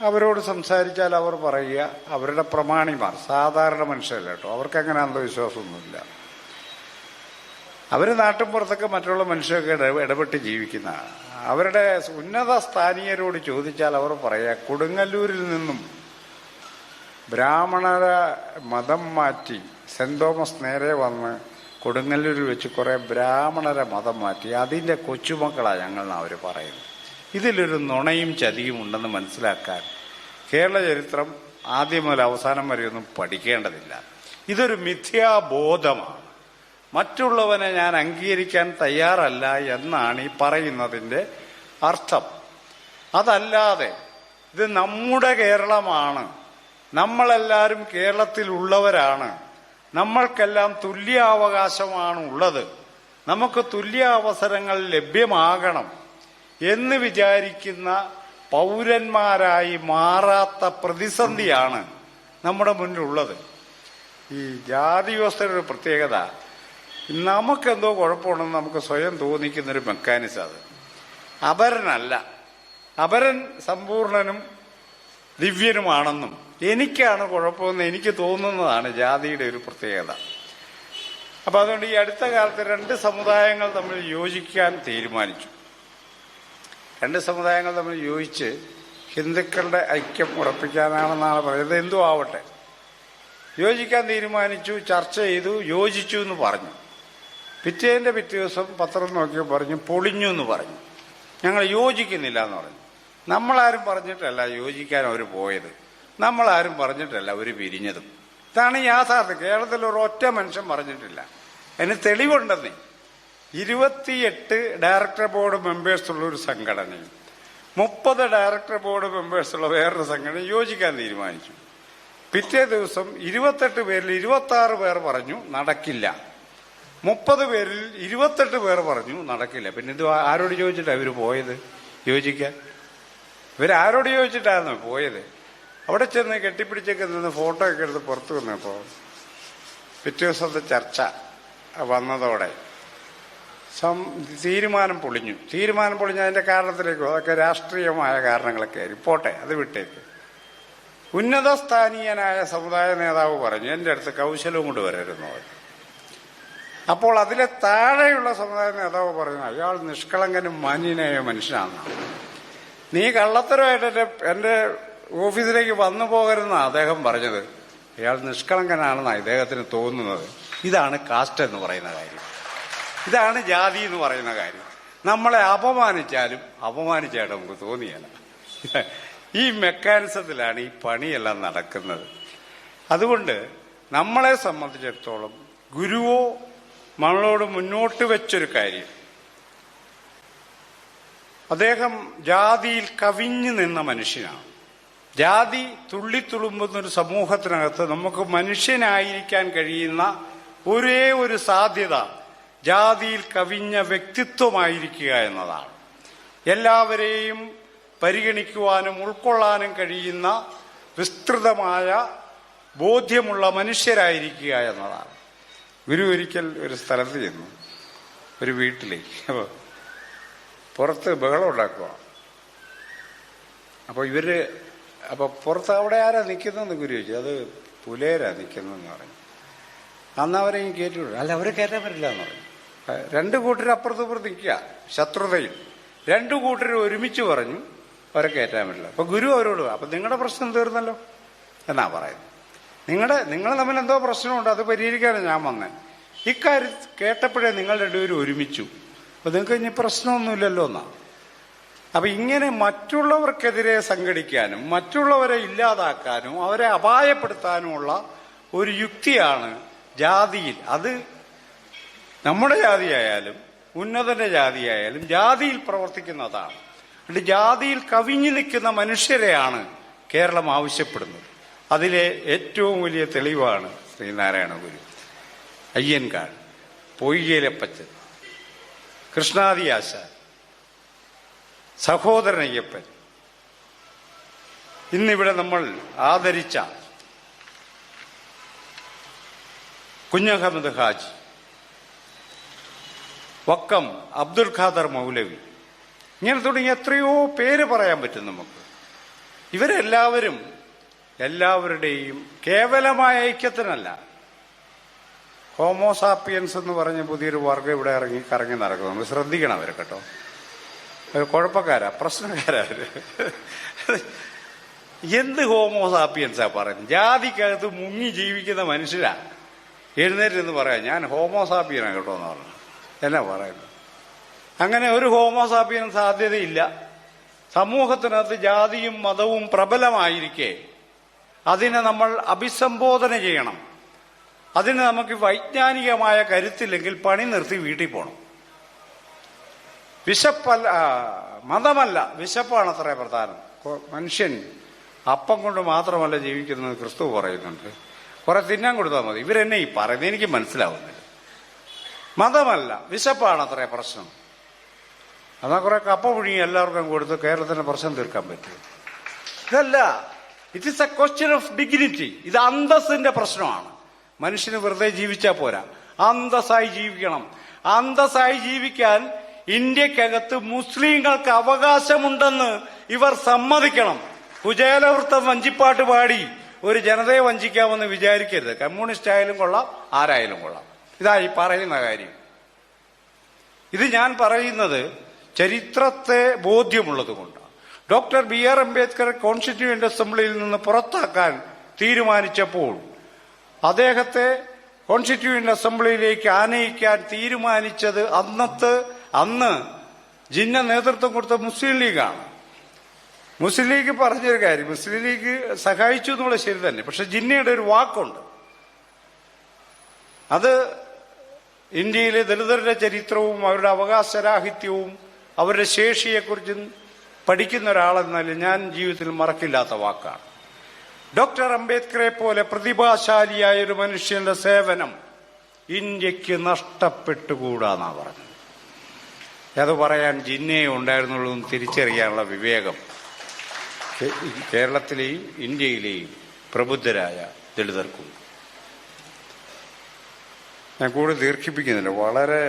അവരോട് സംസാരിച്ചാൽ അവർ പറയുക, അവരുടെ പ്രമാണിമാർ സാധാരണ മനുഷ്യരല്ല കേട്ടോ, അവർക്കങ്ങനെ അന്ധവിശ്വാസമൊന്നുമില്ല. അവർ നാട്ടിൻപുറത്തൊക്കെ മറ്റുള്ള മനുഷ്യരൊക്കെ ഇടപെട്ട് ജീവിക്കുന്നതാണ്. അവരുടെ ഉന്നത സ്ഥാനീയരോട് ചോദിച്ചാൽ അവർ പറയുക, കൊടുങ്ങല്ലൂരിൽ നിന്നും ബ്രാഹ്മണരെ മതം മാറ്റി സെന്റ് തോമസ് നേരെ വന്ന് കൊടുങ്ങല്ലൂരിൽ വെച്ച് കുറെ ബ്രാഹ്മണരെ മതം മാറ്റി അതിൻ്റെ കൊച്ചുമക്കളാണ് ഞങ്ങളെന്ന് അവർ പറയുന്നത്. ഇതിലൊരു നുണയും ചതിയും ഉണ്ടെന്ന് മനസ്സിലാക്കാൻ കേരള ചരിത്രം ആദ്യം മുതൽ അവസാനം വരെയൊന്നും പഠിക്കേണ്ടതില്ല. ഇതൊരു മിഥ്യാബോധമാണ്. മറ്റുള്ളവനെ ഞാൻ അംഗീകരിക്കാൻ തയ്യാറല്ല എന്നാണ് ഈ പറയുന്നതിൻ്റെ അർത്ഥം. അതല്ലാതെ ഇത് നമ്മുടെ കേരളമാണ്, നമ്മളെല്ലാവരും കേരളത്തിലുള്ളവരാണ്, നമ്മൾക്കെല്ലാം തുല്യ അവകാശമാണ് ഉള്ളത്, നമുക്ക് തുല്യ അവസരങ്ങൾ ലഭ്യമാകണം എന്ന് വിചാരിക്കുന്ന പൗരന്മാരായി മാറാത്ത പ്രതിസന്ധിയാണ് നമ്മുടെ മുന്നിലുള്ളത്. ഈ ജാതി വ്യവസ്ഥയുടെ ഒരു പ്രത്യേകത, നമുക്കെന്തോ കുഴപ്പമുണ്ടെന്ന് നമുക്ക് സ്വയം തോന്നിക്കുന്നൊരു മെക്കാനിസം. അത് അപരനല്ല, അപരൻ സമ്പൂർണനും ദിവ്യനുമാണെന്നും എനിക്കാണ് കുഴപ്പമെന്ന് എനിക്ക് തോന്നുന്നതാണ് ജാതിയുടെ ഒരു പ്രത്യേകത. അപ്പം അതുകൊണ്ട് ഈ അടുത്ത കാലത്ത് രണ്ട് സമുദായങ്ങൾ തമ്മിൽ യോജിക്കാൻ തീരുമാനിച്ചു. രണ്ട് സമുദായങ്ങൾ തമ്മിൽ യോജിച്ച് ഹിന്ദുക്കളുടെ ഐക്യം ഉറപ്പിക്കാനാണെന്നാണ് പറയുന്നത്. എന്തോ ആവട്ടെ, യോജിക്കാൻ തീരുമാനിച്ചു, ചർച്ച ചെയ്തു, യോജിച്ചു എന്ന് പറഞ്ഞു. പിറ്റേ ദിവസം പത്രം നോക്കിയപ്പോൾ പറഞ്ഞു പൊളിഞ്ഞു എന്ന് പറഞ്ഞു. ഞങ്ങൾ യോജിക്കുന്നില്ല എന്ന് പറഞ്ഞു. നമ്മളാരും പറഞ്ഞിട്ടല്ല യോജിക്കാൻ അവർ പോയത്, നമ്മളാരും പറഞ്ഞിട്ടല്ല അവർ പിരിഞ്ഞതും. ഇതാണ് യാഥാർത്ഥ്യം. കേരളത്തിൽ ഒരൊറ്റ മനുഷ്യൻ പറഞ്ഞിട്ടില്ല. അതിന് തെളിവുണ്ടെന്നേ. 28 ഡയറക്ടർ ബോർഡ് മെമ്പേഴ്സുള്ള ഒരു സംഘടനയും 30 ഡയറക്ടർ ബോർഡ് മെമ്പേഴ്സുള്ള വേറൊരു സംഘടന യോജിക്കാൻ തീരുമാനിച്ചു. പിറ്റേ ദിവസം 28 പേരിൽ 26 പേർ പറഞ്ഞു നടക്കില്ല, 30 പേരിൽ 28 പേർ പറഞ്ഞു നടക്കില്ല. പിന്നെ ഇത് ആരോട് ചോദിച്ചിട്ടാണ് ഇവർ പോയത് യോജിക്കാൻ? ഇവരാരോട് ചോദിച്ചിട്ടായിരുന്നു പോയത്? അവിടെ ചെന്ന് കെട്ടിപ്പിടിച്ചൊക്കെ നിന്ന് ഫോട്ടോ ഒക്കെ എടുത്ത് പുറത്തു വന്നപ്പോൾ പിറ്റേ ദിവസത്തെ ചർച്ച വന്നതോടെ തീരുമാനം പൊളിഞ്ഞു. തീരുമാനം പൊളിഞ്ഞ അതിന്റെ കാരണത്തിലേക്കോ അതൊക്കെ രാഷ്ട്രീയമായ കാരണങ്ങളൊക്കെ ആയിരിക്കും. പോട്ടെ, അത് വിട്ടേക്ക്. ഉന്നതസ്ഥാനീയനായ സമുദായ നേതാവ് പറഞ്ഞു എൻ്റെ അടുത്ത് കൗശലവും കൊണ്ട് വരരുന്നു. അപ്പോൾ അതിലെ താഴെയുള്ള സമുദായ നേതാവ് പറഞ്ഞു അയാൾ നിഷ്കളങ്കനും മാന്യനായ മനുഷ്യനാണെന്നാണ്. നീ കള്ളത്തരമായിട്ട് എൻ്റെ ഓഫീസിലേക്ക് വന്നു പോകരുതെന്നാണ് അദ്ദേഹം പറഞ്ഞത്. അയാൾ നിഷ്കളങ്കനാണെന്നാണ് ഇദ്ദേഹത്തിന് തോന്നുന്നത്. ഇതാണ് കാസ്റ്റ് എന്ന് പറയുന്ന കാര്യം, ഇതാണ് ജാതി എന്ന് പറയുന്ന കാര്യം. നമ്മളെ അപമാനിച്ചാലും അപമാനിച്ചായിട്ട് നമുക്ക് തോന്നിയല്ല. ഈ മെക്കാനിസത്തിലാണ് ഈ പണിയെല്ലാം നടക്കുന്നത്. അതുകൊണ്ട് നമ്മളെ സംബന്ധിച്ചിടത്തോളം ഗുരുവോ നമ്മളോട് മുന്നോട്ട് വെച്ചൊരു കാര്യം, അദ്ദേഹം ജാതിയിൽ കവിഞ്ഞു നിന്ന മനുഷ്യനാണ്. ജാതി തുള്ളിത്തുളുമ്പുന്നൊരു സമൂഹത്തിനകത്ത് നമുക്ക് മനുഷ്യനായിരിക്കാൻ കഴിയുന്ന ഒരേ ഒരു സാധ്യത ജാതിയിൽ കവിഞ്ഞ വ്യക്തിത്വമായിരിക്കുക എന്നതാണ്. എല്ലാവരെയും പരിഗണിക്കുവാനും ഉൾക്കൊള്ളാനും കഴിയുന്ന വിസ്തൃതമായ ബോധ്യമുള്ള മനുഷ്യരായിരിക്കുക എന്നതാണ്. ഗുരു ഒരിക്കൽ ഒരു സ്ഥലത്ത് ചെന്നു, ഒരു വീട്ടിലേക്ക്. പുറത്ത് ബഹളം ഉണ്ടാക്കുക. അപ്പോൾ പുറത്ത് അവിടെ ആരാ നിൽക്കുന്നതെന്ന് ഗുരു ചോദിച്ചു. അത് പുലേരാ നിൽക്കുന്നതെന്ന് പറഞ്ഞു. അന്ന് അവരെയും കയറ്റിവിടും. അല്ല, അവരെ കയറ്റാൻ പറ്റില്ല എന്ന് പറഞ്ഞു. രണ്ടു കൂട്ടരും അപ്പുറത്തുപ്പുറത്ത് നിൽക്കുക ശത്രുതയിൽ. രണ്ടു കൂട്ടരും ഒരുമിച്ച് പറഞ്ഞു അവരെ കയറ്റാൻ പറ്റില്ല. അപ്പൊ ഗുരു അവരോട് അപ്പൊ നിങ്ങളുടെ പ്രശ്നം തീർന്നല്ലോ എന്നാ പറയുന്നത്. നിങ്ങൾ തമ്മിൽ എന്തോ പ്രശ്നമുണ്ട്, അത് പരിഹരിക്കാനാണ് ഞാൻ വന്നത്. ഇക്കാര്യം കേട്ടപ്പോഴേ നിങ്ങൾ രണ്ടുപേരും ഒരുമിച്ചു. അപ്പൊ നിങ്ങൾക്ക് ഇനി പ്രശ്നമൊന്നുമില്ലല്ലോ എന്നാ. അപ്പൊ ഇങ്ങനെ മറ്റുള്ളവർക്കെതിരെ സംഘടിക്കാനും മറ്റുള്ളവരെ ഇല്ലാതാക്കാനും അവരെ അപായപ്പെടുത്താനുമുള്ള ഒരു യുക്തിയാണ് ജാതിയിൽ. അത് നമ്മുടെ ജാതിയായാലും ഉന്നതന്റെ ജാതിയായാലും ജാതിയിൽ പ്രവർത്തിക്കുന്നതാണ്. അതുകൊണ്ട് ജാതിയിൽ കവിഞ്ഞു നിൽക്കുന്ന മനുഷ്യരെയാണ് കേരളം ആവശ്യപ്പെടുന്നത്. അതിലെ ഏറ്റവും വലിയ തെളിവാണ് ശ്രീനാരായണ ഗുരു, അയ്യൻകാട്, പൊയ്കയിലപ്പച്ചൻ, കൃഷ്ണാദി ആശാൻ, സഹോദരൻ അയ്യപ്പൻ, ഇന്നിവിടെ നമ്മൾ ആദരിച്ച കുഞ്ഞഹമ്മദ് ഹാജി, വക്കം അബ്ദുൽ ഖാദർ മൗലവി, ഇങ്ങനെ തുടങ്ങി എത്രയോ പേര് പറയാൻ പറ്റും നമുക്ക്. ഇവരെല്ലാവരും എല്ലാവരുടെയും കേവലമായ ഐക്യത്തിനല്ല, ഹോമോസാപ്പിയൻസ് എന്ന് പറഞ്ഞ പുതിയൊരു വർഗം ഇവിടെ കറങ്ങി നടക്കുന്നു. നമ്മൾ ശ്രദ്ധിക്കണം അവരെ കേട്ടോ. അവർ കുഴപ്പക്കാരാ, പ്രശ്നക്കാരാ. എന്ത് ഹോമോസാപ്പിയൻസാ പറയുന്നത്? ജാതിക്കകത്ത് മുങ്ങി ജീവിക്കുന്ന മനുഷ്യരാ എഴുന്നേറ്റെന്ന് പറയാം ഞാൻ ഹോമോസാപ്പിയനാണ് കേട്ടോ എന്ന് പറഞ്ഞു. എന്നാ പറയുന്നത്? അങ്ങനെ ഒരു ഹോമോസാപ്പിയൻ സാധ്യതയില്ല. സമൂഹത്തിനകത്ത് ജാതിയും മതവും പ്രബലമായിരിക്കെ അതിനെ നമ്മൾ അഭിസംബോധന ചെയ്യണം. അതിന് നമുക്ക് വൈജ്ഞാനികമായ കരുത്തില്ലെങ്കിൽ പണി നിർത്തി വീട്ടിൽ പോകണം. വിശപ്പല്ല, മതമല്ല, വിശപ്പാണ് അത്ര പ്രധാനം. മനുഷ്യൻ അപ്പം കൊണ്ട് മാത്രമല്ല ജീവിക്കുന്നത് ക്രിസ്തു പറയുന്നുണ്ട്. കുറെ തിന്നാൻ കൊടുത്താൽ മതി. ഇവരെന്നെ ഈ പറയുന്നത് എനിക്ക് മനസ്സിലാവുന്നില്ല. മതമല്ല, വിശപ്പാണ് അത്രേ പ്രശ്നം. അതാ കുറെ കപ്പ പുഴുങ്ങി എല്ലാവർക്കും കൊടുത്ത് കേരളത്തിന്റെ പ്രശ്നം തീർക്കാൻ പറ്റും. ഇതല്ല, it is A question of dignity. ഇത് അന്തസ്സിന്റെ പ്രശ്നമാണ്. മനുഷ്യന് വെറുതെ ജീവിച്ചാൽ പോരാ, അന്തസ്സായി ജീവിക്കണം. അന്തസ്സായി ജീവിക്കാൻ ഇന്ത്യക്കകത്ത് മുസ്ലിങ്ങൾക്ക് അവകാശമുണ്ടെന്ന് ഇവർ സമ്മതിക്കണം. കുചേലവൃത്തം വഞ്ചിപ്പാട്ട് പാടി ഒരു ജനതയെ വഞ്ചിക്കാമെന്ന് വിചാരിക്കരുത്. കമ്മ്യൂണിസ്റ്റ് ആയാലും കൊള്ളാം, ആരായാലും കൊള്ളാം. ഇതാ ഈ പറയുന്ന കാര്യം. ഇത് ഞാൻ പറയുന്നത് ചരിത്രത്തെ ബോധ്യമുള്ളത് കൊണ്ടാണ്. ഡോക്ടർ BR അംബേദ്കറെ കോൺസ്റ്റിറ്റ്യൂവന്റ് അസംബ്ലിയിൽ നിന്ന് പുറത്താക്കാൻ തീരുമാനിച്ചപ്പോൾ അദ്ദേഹത്തെ കോൺസ്റ്റിറ്റ്യൂവന്റ് അസംബ്ലിയിലേക്ക് ആനയിക്കാൻ തീരുമാനിച്ചത് അന്ന് ജിന്ന നേതൃത്വം കൊടുത്ത മുസ്ലിം ലീഗാണ്. മുസ്ലിം ലീഗ് പറഞ്ഞൊരു കാര്യം, മുസ്ലിം ലീഗ് സഹായിച്ചു എന്നുള്ളത് ശരി തന്നെ, പക്ഷെ ജിന്നയുടെ ഒരു വാക്കുണ്ട്. അത് ഇന്ത്യയിലെ ദളിതരുടെ ചരിത്രവും അവരുടെ അവകാശരാഹിത്യവും അവരുടെ ശേഷിയെക്കുറിച്ചും പഠിക്കുന്ന ഒരാളെന്നാലും ഞാൻ ജീവിതത്തിൽ മറക്കില്ലാത്ത വാക്കാണ്. ഡോക്ടർ അംബേദ്കറെ പോലെ പ്രതിഭാശാലിയായ ഒരു മനുഷ്യന്റെ സേവനം ഇന്ത്യക്ക് നഷ്ടപ്പെട്ടുകൂടാന്നാ പറഞ്ഞത്. അത് പറയാൻ ജിന്നയെ ഉണ്ടായിരുന്നുള്ളൂ എന്ന് തിരിച്ചറിയാനുള്ള വിവേകം കേരളത്തിലെയും ഇന്ത്യയിലെയും പ്രബുദ്ധരായ ദളിതർക്കുണ്ട്. ഞാൻ കൂടുതൽ ദീർഘിപ്പിക്കുന്നില്ല. വളരെ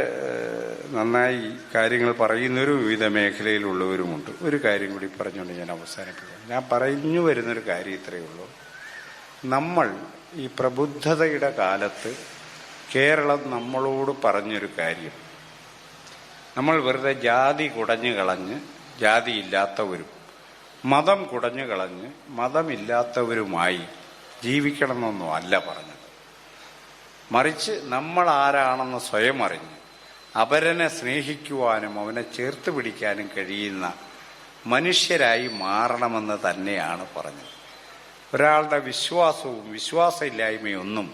നന്നായി കാര്യങ്ങൾ പറയുന്നവരും വിവിധ മേഖലയിലുള്ളവരുമുണ്ട്. ഒരു കാര്യം കൂടി പറഞ്ഞുകൊണ്ട് ഞാൻ അവസാനിപ്പിക്കാം. ഞാൻ പറഞ്ഞു വരുന്നൊരു കാര്യം ഇത്രയേ ഉള്ളൂ. നമ്മൾ ഈ പ്രബുദ്ധതയുടെ കാലത്ത് കേരളം നമ്മളോട് പറഞ്ഞൊരു കാര്യം, നമ്മൾ വെറുതെ ജാതി കുടഞ്ഞു കളഞ്ഞ് ജാതിയില്ലാത്തവരും മതം കുടഞ്ഞു കളഞ്ഞ് മതമില്ലാത്തവരുമായി ജീവിക്കണമെന്നൊന്നും അല്ല പറഞ്ഞത്. മറിച്ച് നമ്മൾ ആരാണെന്ന് സ്വയം അറിഞ്ഞ് അപരനെ സ്നേഹിക്കുവാനും അവനെ ചേർത്ത് പിടിക്കാനും കഴിയുന്ന മനുഷ്യരായി മാറണമെന്ന് തന്നെയാണ് പറഞ്ഞത്. ഒരാളുടെ വിശ്വാസവും വിശ്വാസമില്ലായ്മയൊന്നും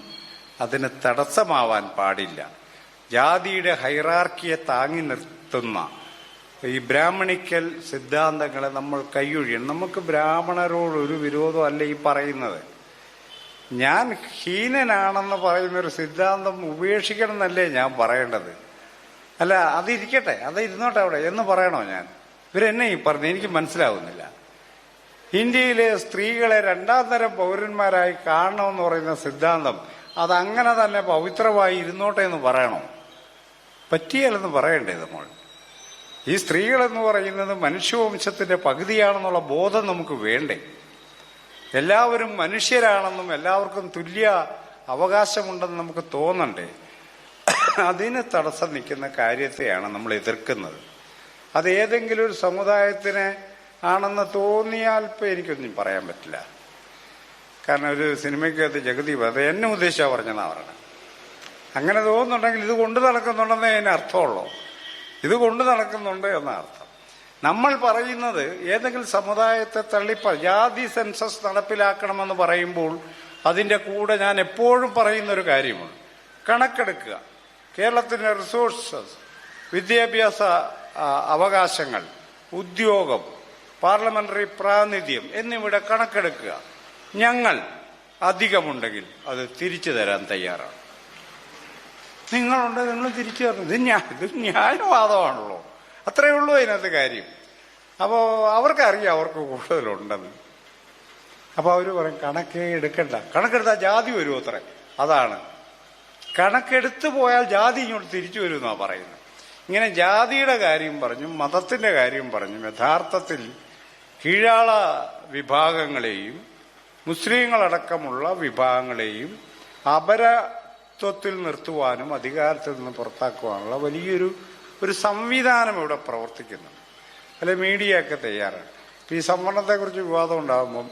അതിന് തടസ്സമാവാൻ പാടില്ല. ജാതിയുടെ ഹൈറാർക്കിയെ താങ്ങി നിർത്തുന്ന ഈ ബ്രാഹ്മണിക്കൽ സിദ്ധാന്തങ്ങളെ നമ്മൾ കൈയൊഴിയണം. നമുക്ക് ബ്രാഹ്മണരോടൊരു വിരോധമല്ല ഈ പറയുന്നത്. ഞാൻ ഹീനനാണെന്ന് പറയുന്നൊരു സിദ്ധാന്തം ഉപേക്ഷിക്കണം എന്നല്ലേ ഞാൻ പറയേണ്ടത്? അല്ല, അതിരിക്കട്ടെ, അത് ഇരുന്നോട്ടെ അവിടെ എന്ന് പറയണോ ഞാൻ? ഇവരെന്നെ ഈ പറഞ്ഞു, എനിക്ക് മനസ്സിലാവുന്നില്ല. ഇന്ത്യയിലെ സ്ത്രീകളെ രണ്ടാം തരം പൗരന്മാരായി കാണണമെന്ന് പറയുന്ന സിദ്ധാന്തം അതങ്ങനെ തന്നെ പവിത്രമായി ഇരുന്നോട്ടെ എന്ന് പറയണോ? പറ്റിയാലെന്ന് പറയണ്ടേ നമ്മൾ? ഈ സ്ത്രീകളെന്ന് പറയുന്നത് മനുഷ്യവംശത്തിന്റെ പകുതിയാണെന്നുള്ള ബോധം നമുക്ക് വേണ്ടേ? എല്ലാവരും മനുഷ്യരാണെന്നും എല്ലാവർക്കും തുല്യ അവകാശമുണ്ടെന്ന് നമുക്ക് തോന്നണ്ടേ? അതിന് തടസ്സം നിൽക്കുന്ന കാര്യത്തെയാണ് നമ്മൾ എതിർക്കുന്നത്. അത് ഏതെങ്കിലും ഒരു സമുദായത്തിന് ആണെന്ന് തോന്നിയാൽ ഇപ്പം എനിക്കൊന്നും പറയാൻ പറ്റില്ല. കാരണം ഒരു സിനിമയ്ക്കകത്ത് ജഗദീപ് അത് എന്നെ ഉദ്ദേശിച്ചാണ് പറഞ്ഞെന്നാണ് പറയണത്. അങ്ങനെ തോന്നുന്നുണ്ടെങ്കിൽ ഇത് കൊണ്ടു നടക്കുന്നുണ്ടെന്നേ അതിന് അർത്ഥമുള്ളൂ. ഇത് കൊണ്ടു നടക്കുന്നുണ്ട് എന്ന അർത്ഥം. നമ്മൾ പറയുന്നത് ഏതെങ്കിലും സമുദായത്തെ ജാതി സെൻസസ് നടപ്പിലാക്കണമെന്ന് പറയുമ്പോൾ അതിൻ്റെ കൂടെ ഞാൻ എപ്പോഴും പറയുന്നൊരു കാര്യമാണ്, കണക്കെടുക്കുക. കേരളത്തിൻ്റെ റിസോഴ്സസ്, വിദ്യാഭ്യാസ അവകാശങ്ങൾ, ഉദ്യോഗം, പാർലമെന്ററി പ്രാതിനിധ്യം എന്നിവയുടെ കണക്കെടുക്കുക. ഞങ്ങൾ അധികമുണ്ടെങ്കിൽ അത് തിരിച്ചു തരാൻ തയ്യാറാണ്. നിങ്ങളുണ്ട്, നിങ്ങൾ തിരിച്ചു തരണം. ഇത് ന്യായവാദമാണല്ലോ. അത്രയേ ഉള്ളൂ അതിനകത്ത് കാര്യം. അപ്പോൾ അവർക്കറിയാം അവർക്ക് കൂടുതലുണ്ടെന്ന്. അപ്പോൾ അവർ പറയും കണക്കേ എടുക്കണ്ട, കണക്കെടുത്താൽ ജാതി വരും അത്രേ. അതാണ് കണക്കെടുത്തു പോയാൽ ജാതി ഇങ്ങോട്ട് തിരിച്ചു വരുമെന്നാണ് പറയുന്നത്. ഇങ്ങനെ ജാതിയുടെ കാര്യം പറഞ്ഞും മതത്തിന്റെ കാര്യം പറഞ്ഞും യഥാർത്ഥത്തിൽ കീഴാള വിഭാഗങ്ങളെയും മുസ്ലിങ്ങളടക്കമുള്ള വിഭാഗങ്ങളെയും അപരത്വത്തിൽ നിർത്തുവാനും അധികാരത്തിൽ നിന്ന് പുറത്താക്കുവാനുള്ള വലിയൊരു സംവിധാനം ഇവിടെ പ്രവർത്തിക്കുന്നു. അല്ലെ, മീഡിയ ഒക്കെ തയ്യാറാണ്. ഈ സംവരണത്തെക്കുറിച്ച് വിവാദം ഉണ്ടാകുമ്പം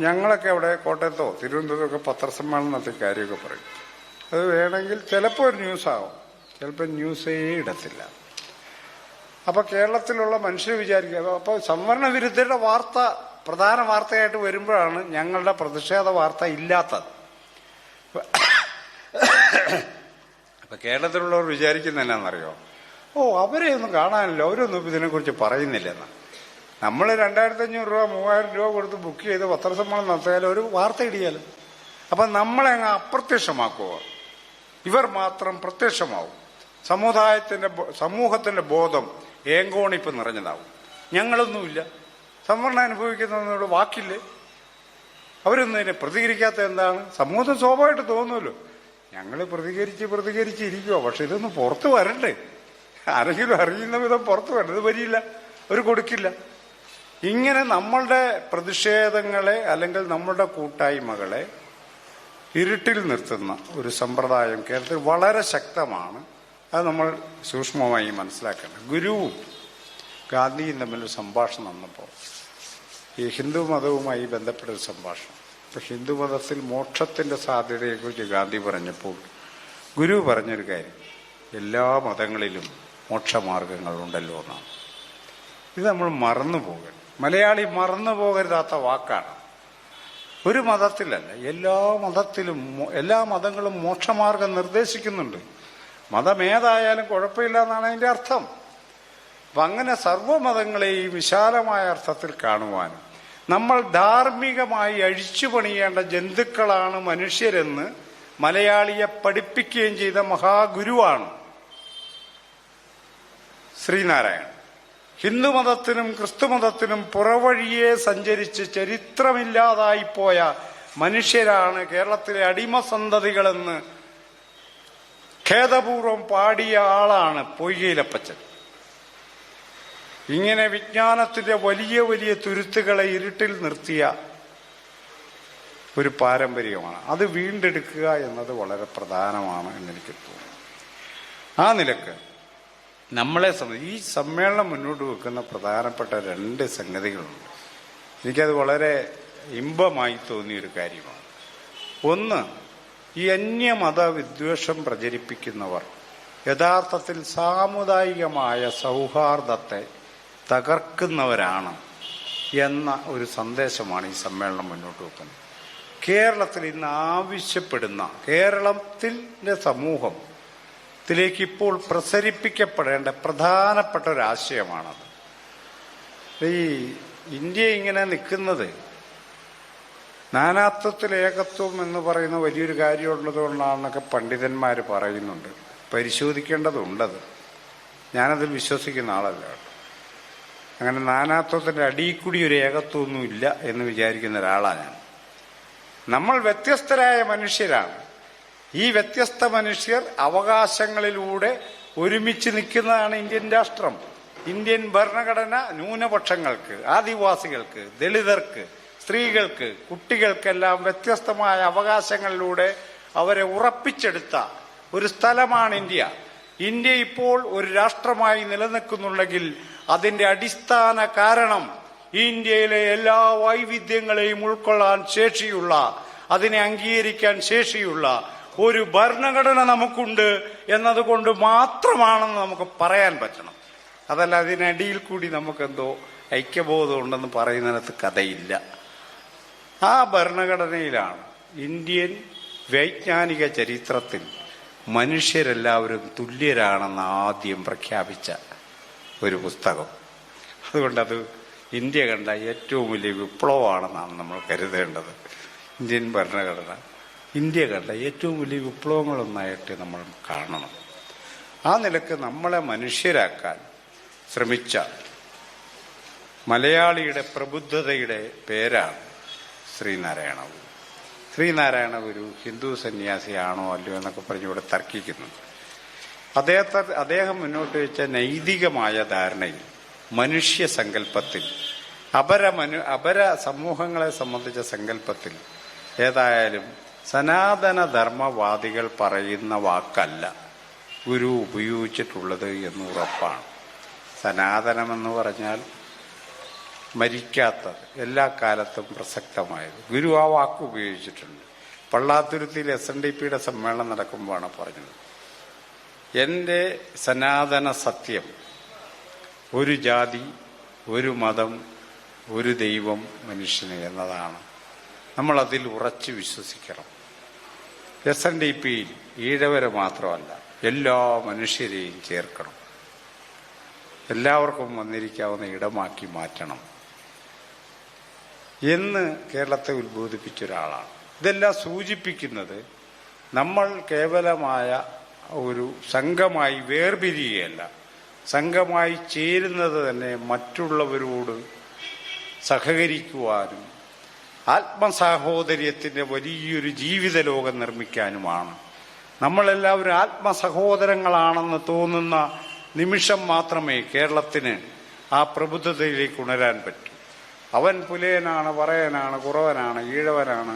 ഞങ്ങളൊക്കെ അവിടെ കോട്ടയത്തോ തിരുവനന്തപുരത്തൊക്കെ പത്രസമ്മേളനം നടത്തി കാര്യമൊക്കെ പറയും. അത് വേണമെങ്കിൽ ചിലപ്പോൾ ഒരു ന്യൂസാകും, ചിലപ്പോൾ ന്യൂസേ ഇടത്തില്ല. അപ്പോൾ കേരളത്തിലുള്ള മനുഷ്യർ വിചാരിക്കുക, അപ്പോൾ സംവരണ വിരുദ്ധരുടെ വാർത്ത പ്രധാന വാർത്തയായിട്ട് വരുമ്പോഴാണ് ഞങ്ങളുടെ പ്രതിഷേധ വാർത്ത ഇല്ലാത്തത്. അപ്പൊ കേരളത്തിലുള്ളവർ വിചാരിക്കുന്ന എന്നാണെന്നറിയോ? അവരെ ഒന്നും കാണാനില്ല, അവരൊന്നും ഇതിനെക്കുറിച്ച് പറയുന്നില്ലെന്ന്. നമ്മൾ 2500 രൂപ 3000 രൂപ കൊടുത്ത് ബുക്ക് ചെയ്ത് പത്രസമ്മേളനം നടത്തിയാലും ഒരു വാർത്ത ഇടിയാലും അപ്പം നമ്മളെ അങ്ങ് അപ്രത്യക്ഷമാക്കുക. ഇവർ മാത്രം പ്രത്യക്ഷമാവും. സമൂഹത്തിന്റെ ബോധം ഏങ്കോണിപ്പ് നിറഞ്ഞതാവും. ഞങ്ങളൊന്നുമില്ല, സംവരണം അനുഭവിക്കുന്നതിനോട് വാക്കില്ലേ? അവരൊന്നും ഇതിനെ പ്രതികരിക്കാത്ത എന്താണ്? സമൂഹത്തിന് സ്വാഭാവികമായിട്ട് തോന്നുമല്ലോ, ഞങ്ങൾ പ്രതികരിച്ചിരിക്കുക. പക്ഷെ ഇതൊന്നും പുറത്തു വരണ്ടേ? ആരെങ്കിലും അറിയുന്ന വിധം പുറത്തു വരണ്ട. ഇത് വരില്ല, അവർ കൊടുക്കില്ല. ഇങ്ങനെ നമ്മളുടെ പ്രതിഷേധങ്ങളെ അല്ലെങ്കിൽ നമ്മളുടെ കൂട്ടായ്മകളെ ഇരുട്ടിൽ നിർത്തുന്ന ഒരു സമ്പ്രദായം കേരളത്തിൽ വളരെ ശക്തമാണ്. അത് നമ്മൾ സൂക്ഷ്മമായി മനസ്സിലാക്കണം. ഗുരുവും ഗാന്ധിയും തമ്മിലൊരു സംഭാഷണം വന്നപ്പോൾ, ഈ ഹിന്ദു മതവുമായി ബന്ധപ്പെട്ടൊരു സംഭാഷണം. ഇപ്പം ഹിന്ദു മതത്തിൽ മോക്ഷത്തിന്റെ സാധ്യതയെക്കുറിച്ച് ഗാന്ധി പറഞ്ഞപ്പോൾ ഗുരു പറഞ്ഞൊരു കാര്യം, എല്ലാ മതങ്ങളിലും മോക്ഷമാർഗങ്ങളുണ്ടല്ലോ എന്നാണ്. ഇത് നമ്മൾ മറന്നു പോകരുത്. മലയാളി മറന്നു പോകരുതാത്ത വാക്കാണ്. ഒരു മതത്തിലല്ല, എല്ലാ മതങ്ങളും മോക്ഷമാർഗം നിർദ്ദേശിക്കുന്നുണ്ട്. മതമേതായാലും കുഴപ്പമില്ല എന്നാണ് അതിൻ്റെ അർത്ഥം. അപ്പം അങ്ങനെ സർവ്വമതങ്ങളെയും വിശാലമായ അർത്ഥത്തിൽ കാണുവാനും നമ്മൾ ധാർമ്മികമായി അഴിച്ചുപണിയേണ്ട ജന്തുക്കളാണ് മനുഷ്യരെന്ന് മലയാളിയെ പഠിപ്പിക്കുകയും ചെയ്ത മഹാഗുരുവാണ് ശ്രീനാരായണൻ. ഹിന്ദുമതത്തിനും ക്രിസ്തുമതത്തിനും പുറവഴിയെ സഞ്ചരിച്ച് ചരിത്രമില്ലാതായിപ്പോയ മനുഷ്യരാണ് കേരളത്തിലെ അടിമസന്തതികളെന്ന് ഖേദപൂർവം പാടിയ ആളാണ് പൊയ്കയിലപ്പച്ചൻ. ഇങ്ങനെ വിജ്ഞാനത്തിന്റെ വലിയ വലിയ തുരുത്തുകളെ ഇരുട്ടിൽ നിർത്തിയ ഒരു പാരമ്പര്യമാണ്. അത് വീണ്ടെടുക്കുക എന്നത് വളരെ പ്രധാനമാണ് എന്നെനിക്ക് തോന്നുന്നു. ആ നിലക്ക് നമ്മളെ സംബന്ധിച്ച് ഈ സമ്മേളനം മുന്നോട്ട് വെക്കുന്ന പ്രധാനപ്പെട്ട 2 സംഗതികളുണ്ട്. എനിക്കത് വളരെ ഇമ്പമായി തോന്നിയൊരു കാര്യമാണ്. ഒന്ന്, ഈ അന്യമത വിദ്വേഷം പ്രചരിപ്പിക്കുന്നവർ യഥാർത്ഥത്തിൽ സാമുദായികമായ സൗഹാർദ്ദത്തെ തകർക്കുന്നവരാണ് എന്ന ഒരു സന്ദേശമാണ് ഈ സമ്മേളനം മുന്നോട്ട് വെക്കുന്നത്. കേരളത്തിൽ ഇന്ന് ആവശ്യപ്പെടുന്ന, കേരളത്തിൻ്റെ സമൂഹത്തിലേക്ക് ഇപ്പോൾ പ്രസരിപ്പിക്കപ്പെടേണ്ട പ്രധാനപ്പെട്ട ഒരാശയമാണത്. ഈ ഇന്ത്യ ഇങ്ങനെ നിൽക്കുന്നത് നാനാത്വത്തിൽ ഏകത്വം എന്ന് പറയുന്ന വലിയൊരു കാര്യമുള്ളത് കൊണ്ടാണെന്നൊക്കെ പണ്ഡിതന്മാർ പറയുന്നുണ്ട്. പരിശോധിക്കേണ്ടതുണ്ടത്. ഞാനതിൽ വിശ്വസിക്കുന്ന ആളല്ല കേട്ടോ. അങ്ങനെ നാനാത്വത്തിന്റെ അടിയിൽ കൂടി ഒരു ഏകത്വമൊന്നും ഇല്ല എന്ന് വിചാരിക്കുന്ന ഒരാളാണ് ഞാൻ. നമ്മൾ വ്യത്യസ്തരായ മനുഷ്യരാണ്. ഈ വ്യത്യസ്ത മനുഷ്യർ അവകാശങ്ങളിലൂടെ ഒരുമിച്ച് നിൽക്കുന്നതാണ് ഇന്ത്യൻ രാഷ്ട്രം. ഇന്ത്യൻ ഭരണഘടന ന്യൂനപക്ഷങ്ങൾക്ക്, ആദിവാസികൾക്ക്, ദളിതർക്ക്, സ്ത്രീകൾക്ക്, കുട്ടികൾക്കെല്ലാം വ്യത്യസ്തമായ അവകാശങ്ങളിലൂടെ അവരെ ഉറപ്പിച്ചെടുത്ത ഒരു സ്ഥലമാണ് ഇന്ത്യ. ഇന്ത്യ ഇപ്പോൾ ഒരു രാഷ്ട്രമായി നിലനിൽക്കുന്നുണ്ടെങ്കിൽ അതിന്റെ അടിസ്ഥാന കാരണം ഇന്ത്യയിലെ എല്ലാ വൈവിധ്യങ്ങളെയും ഉൾക്കൊള്ളാൻ ശേഷിയുള്ള, അതിനെ അംഗീകരിക്കാൻ ശേഷിയുള്ള ഒരു ഭരണഘടന നമുക്കുണ്ട് എന്നതുകൊണ്ട് മാത്രമാണെന്ന് നമുക്ക് പറയാൻ പറ്റണം. അതല്ല അതിനടിയിൽ കൂടി നമുക്കെന്തോ ഐക്യബോധം ഉണ്ടെന്ന് പറയുന്നതിനകത്ത് കഥയില്ല. ആ ഭരണഘടനയിലാണ് ഇന്ത്യൻ വൈജ്ഞാനിക ചരിത്രത്തിൽ മനുഷ്യരെല്ലാവരും തുല്യരാണെന്ന് ആദ്യം പ്രഖ്യാപിച്ച ഒരു പുസ്തകം. അതുകൊണ്ടത് ഇന്ത്യ കണ്ട ഏറ്റവും വലിയ വിപ്ലവമാണെന്നാണ് നമ്മൾ കരുതേണ്ടത്. ഇന്ത്യൻ ഭരണഘടന ഇന്ത്യ കണ്ട ഏറ്റവും വലിയ വിപ്ലവങ്ങളൊന്നായിട്ട് നമ്മൾ കാണണം. ആ നിലക്ക് നമ്മളെ മനുഷ്യരാക്കാൻ ശ്രമിച്ച മലയാളിയുടെ പ്രബുദ്ധതയുടെ പേരാണ് ശ്രീനാരായണ ഗുരു. ശ്രീനാരായണ ഗുരു ഹിന്ദു സന്യാസിയാണോ അല്ലയോ എന്നൊക്കെ പറഞ്ഞ് ഇവിടെ തർക്കിക്കുന്നുണ്ട്. അദ്ദേഹം മുന്നോട്ട് വെച്ച നൈതികമായ ധാരണയിൽ, മനുഷ്യ സങ്കല്പത്തിൽ, അപര സമൂഹങ്ങളെ സംബന്ധിച്ച സങ്കല്പത്തിൽ ഏതായാലും സനാതന ധർമ്മവാദികൾ പറയുന്ന വാക്കല്ല ഗുരു ഉപയോഗിച്ചിട്ടുള്ളത് എന്ന് ഉറപ്പാണ്. സനാതനമെന്ന് പറഞ്ഞാൽ മരിക്കാത്തത്, എല്ലാ കാലത്തും പ്രസക്തമായത്. ഗുരു ആ വാക്ക് ഉപയോഗിച്ചിട്ടുണ്ട്. പള്ളാത്തുരുത്തിയിൽ SNDPയുടെ സമ്മേളനം നടക്കുമ്പോഴാണ് പറഞ്ഞത്, എൻ്റെ സനാതന സത്യം ഒരു ജാതി, ഒരു മതം, ഒരു ദൈവം, മനുഷ്യന് എന്നതാണ്. നമ്മളതിൽ ഉറച്ചു വിശ്വസിക്കണം. SNDPയിൽ ഈഴവരെ മാത്രമല്ല, എല്ലാ മനുഷ്യരെയും ചേർക്കണം. എല്ലാവർക്കും വന്നിരിക്കാവുന്ന ഇടമാക്കി മാറ്റണം എന്ന് കേരളത്തെ ഉത്ബോധിപ്പിച്ച ഒരാളാണ്. ഇതെല്ലാം സൂചിപ്പിക്കുന്നത് നമ്മൾ കേവലമായ ഒരു സംഘമായി വേർപിരിയുകയല്ല, സംഘമായി ചേരുന്നത് തന്നെ മറ്റുള്ളവരോട് സഹകരിക്കുവാനും ആത്മസാഹോദര്യത്തിൻ്റെ വലിയൊരു ജീവിത ലോകം നിർമ്മിക്കാനുമാണ്. നമ്മളെല്ലാവരും ആത്മസഹോദരങ്ങളാണെന്ന് തോന്നുന്ന നിമിഷം മാത്രമേ കേരളത്തിന് ആ പ്രബുദ്ധതയിലേക്ക് ഉണരാൻ പറ്റൂ. അവൻ പുലയനാണ്, പറയനാണ്, കുറവനാണ്, ഈഴവനാണ്,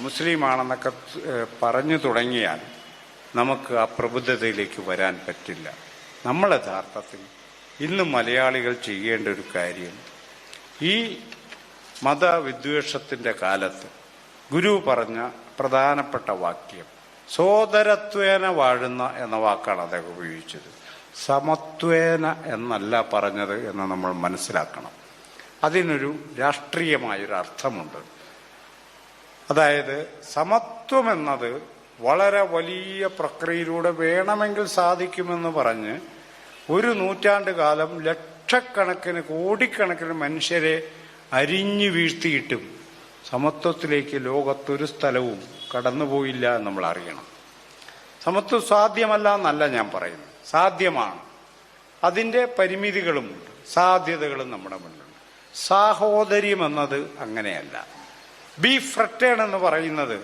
മുസ്ലിമാണെന്നൊക്കെ പറഞ്ഞു തുടങ്ങിയാൽ നമുക്ക് ആ പ്രബുദ്ധതയിലേക്ക് വരാൻ പറ്റില്ല. നമ്മൾ യഥാർത്ഥത്തിൽ ഇന്ന് മലയാളികൾ ചെയ്യേണ്ട ഒരു കാര്യം, ഈ മതവിദ്വേഷത്തിൻ്റെ കാലത്ത് ഗുരു പറഞ്ഞ പ്രധാനപ്പെട്ട വാക്യം സോദരത്വേന വാഴുന്ന എന്ന വാക്കാണ് അദ്ദേഹം ഉപയോഗിച്ചത്. സമത്വേന എന്നല്ല പറഞ്ഞത് എന്ന് നമ്മൾ മനസ്സിലാക്കണം. അതിനൊരു രാഷ്ട്രീയമായൊരു അർത്ഥമുണ്ട്. അതായത് സമത്വം എന്നത് വളരെ വലിയ പ്രക്രിയയിലൂടെ വേണമെങ്കിൽ സാധിക്കുമെന്ന് പറഞ്ഞ് ഒരു നൂറ്റാണ്ട് കാലം ലക്ഷക്കണക്കിന് കോടിക്കണക്കിന് മനുഷ്യരെ അരിഞ്ഞു വീഴ്ത്തിയിട്ടും സമത്വത്തിലേക്ക് ലോകത്തൊരു സ്ഥലവും കടന്നുപോയില്ല എന്ന് നമ്മൾ അറിയണം. സമത്വം സാധ്യമല്ല എന്നല്ല ഞാൻ പറയുന്നത്, സാധ്യമാണ്. അതിൻ്റെ പരിമിതികളുമുണ്ട്, സാധ്യതകളും നമ്മുടെ മുന്നിലുണ്ട്. സാഹോദര്യം എന്നത് അങ്ങനെയല്ല. ബി ഫ്രട്ടേൺ എന്ന് പറയുന്നത്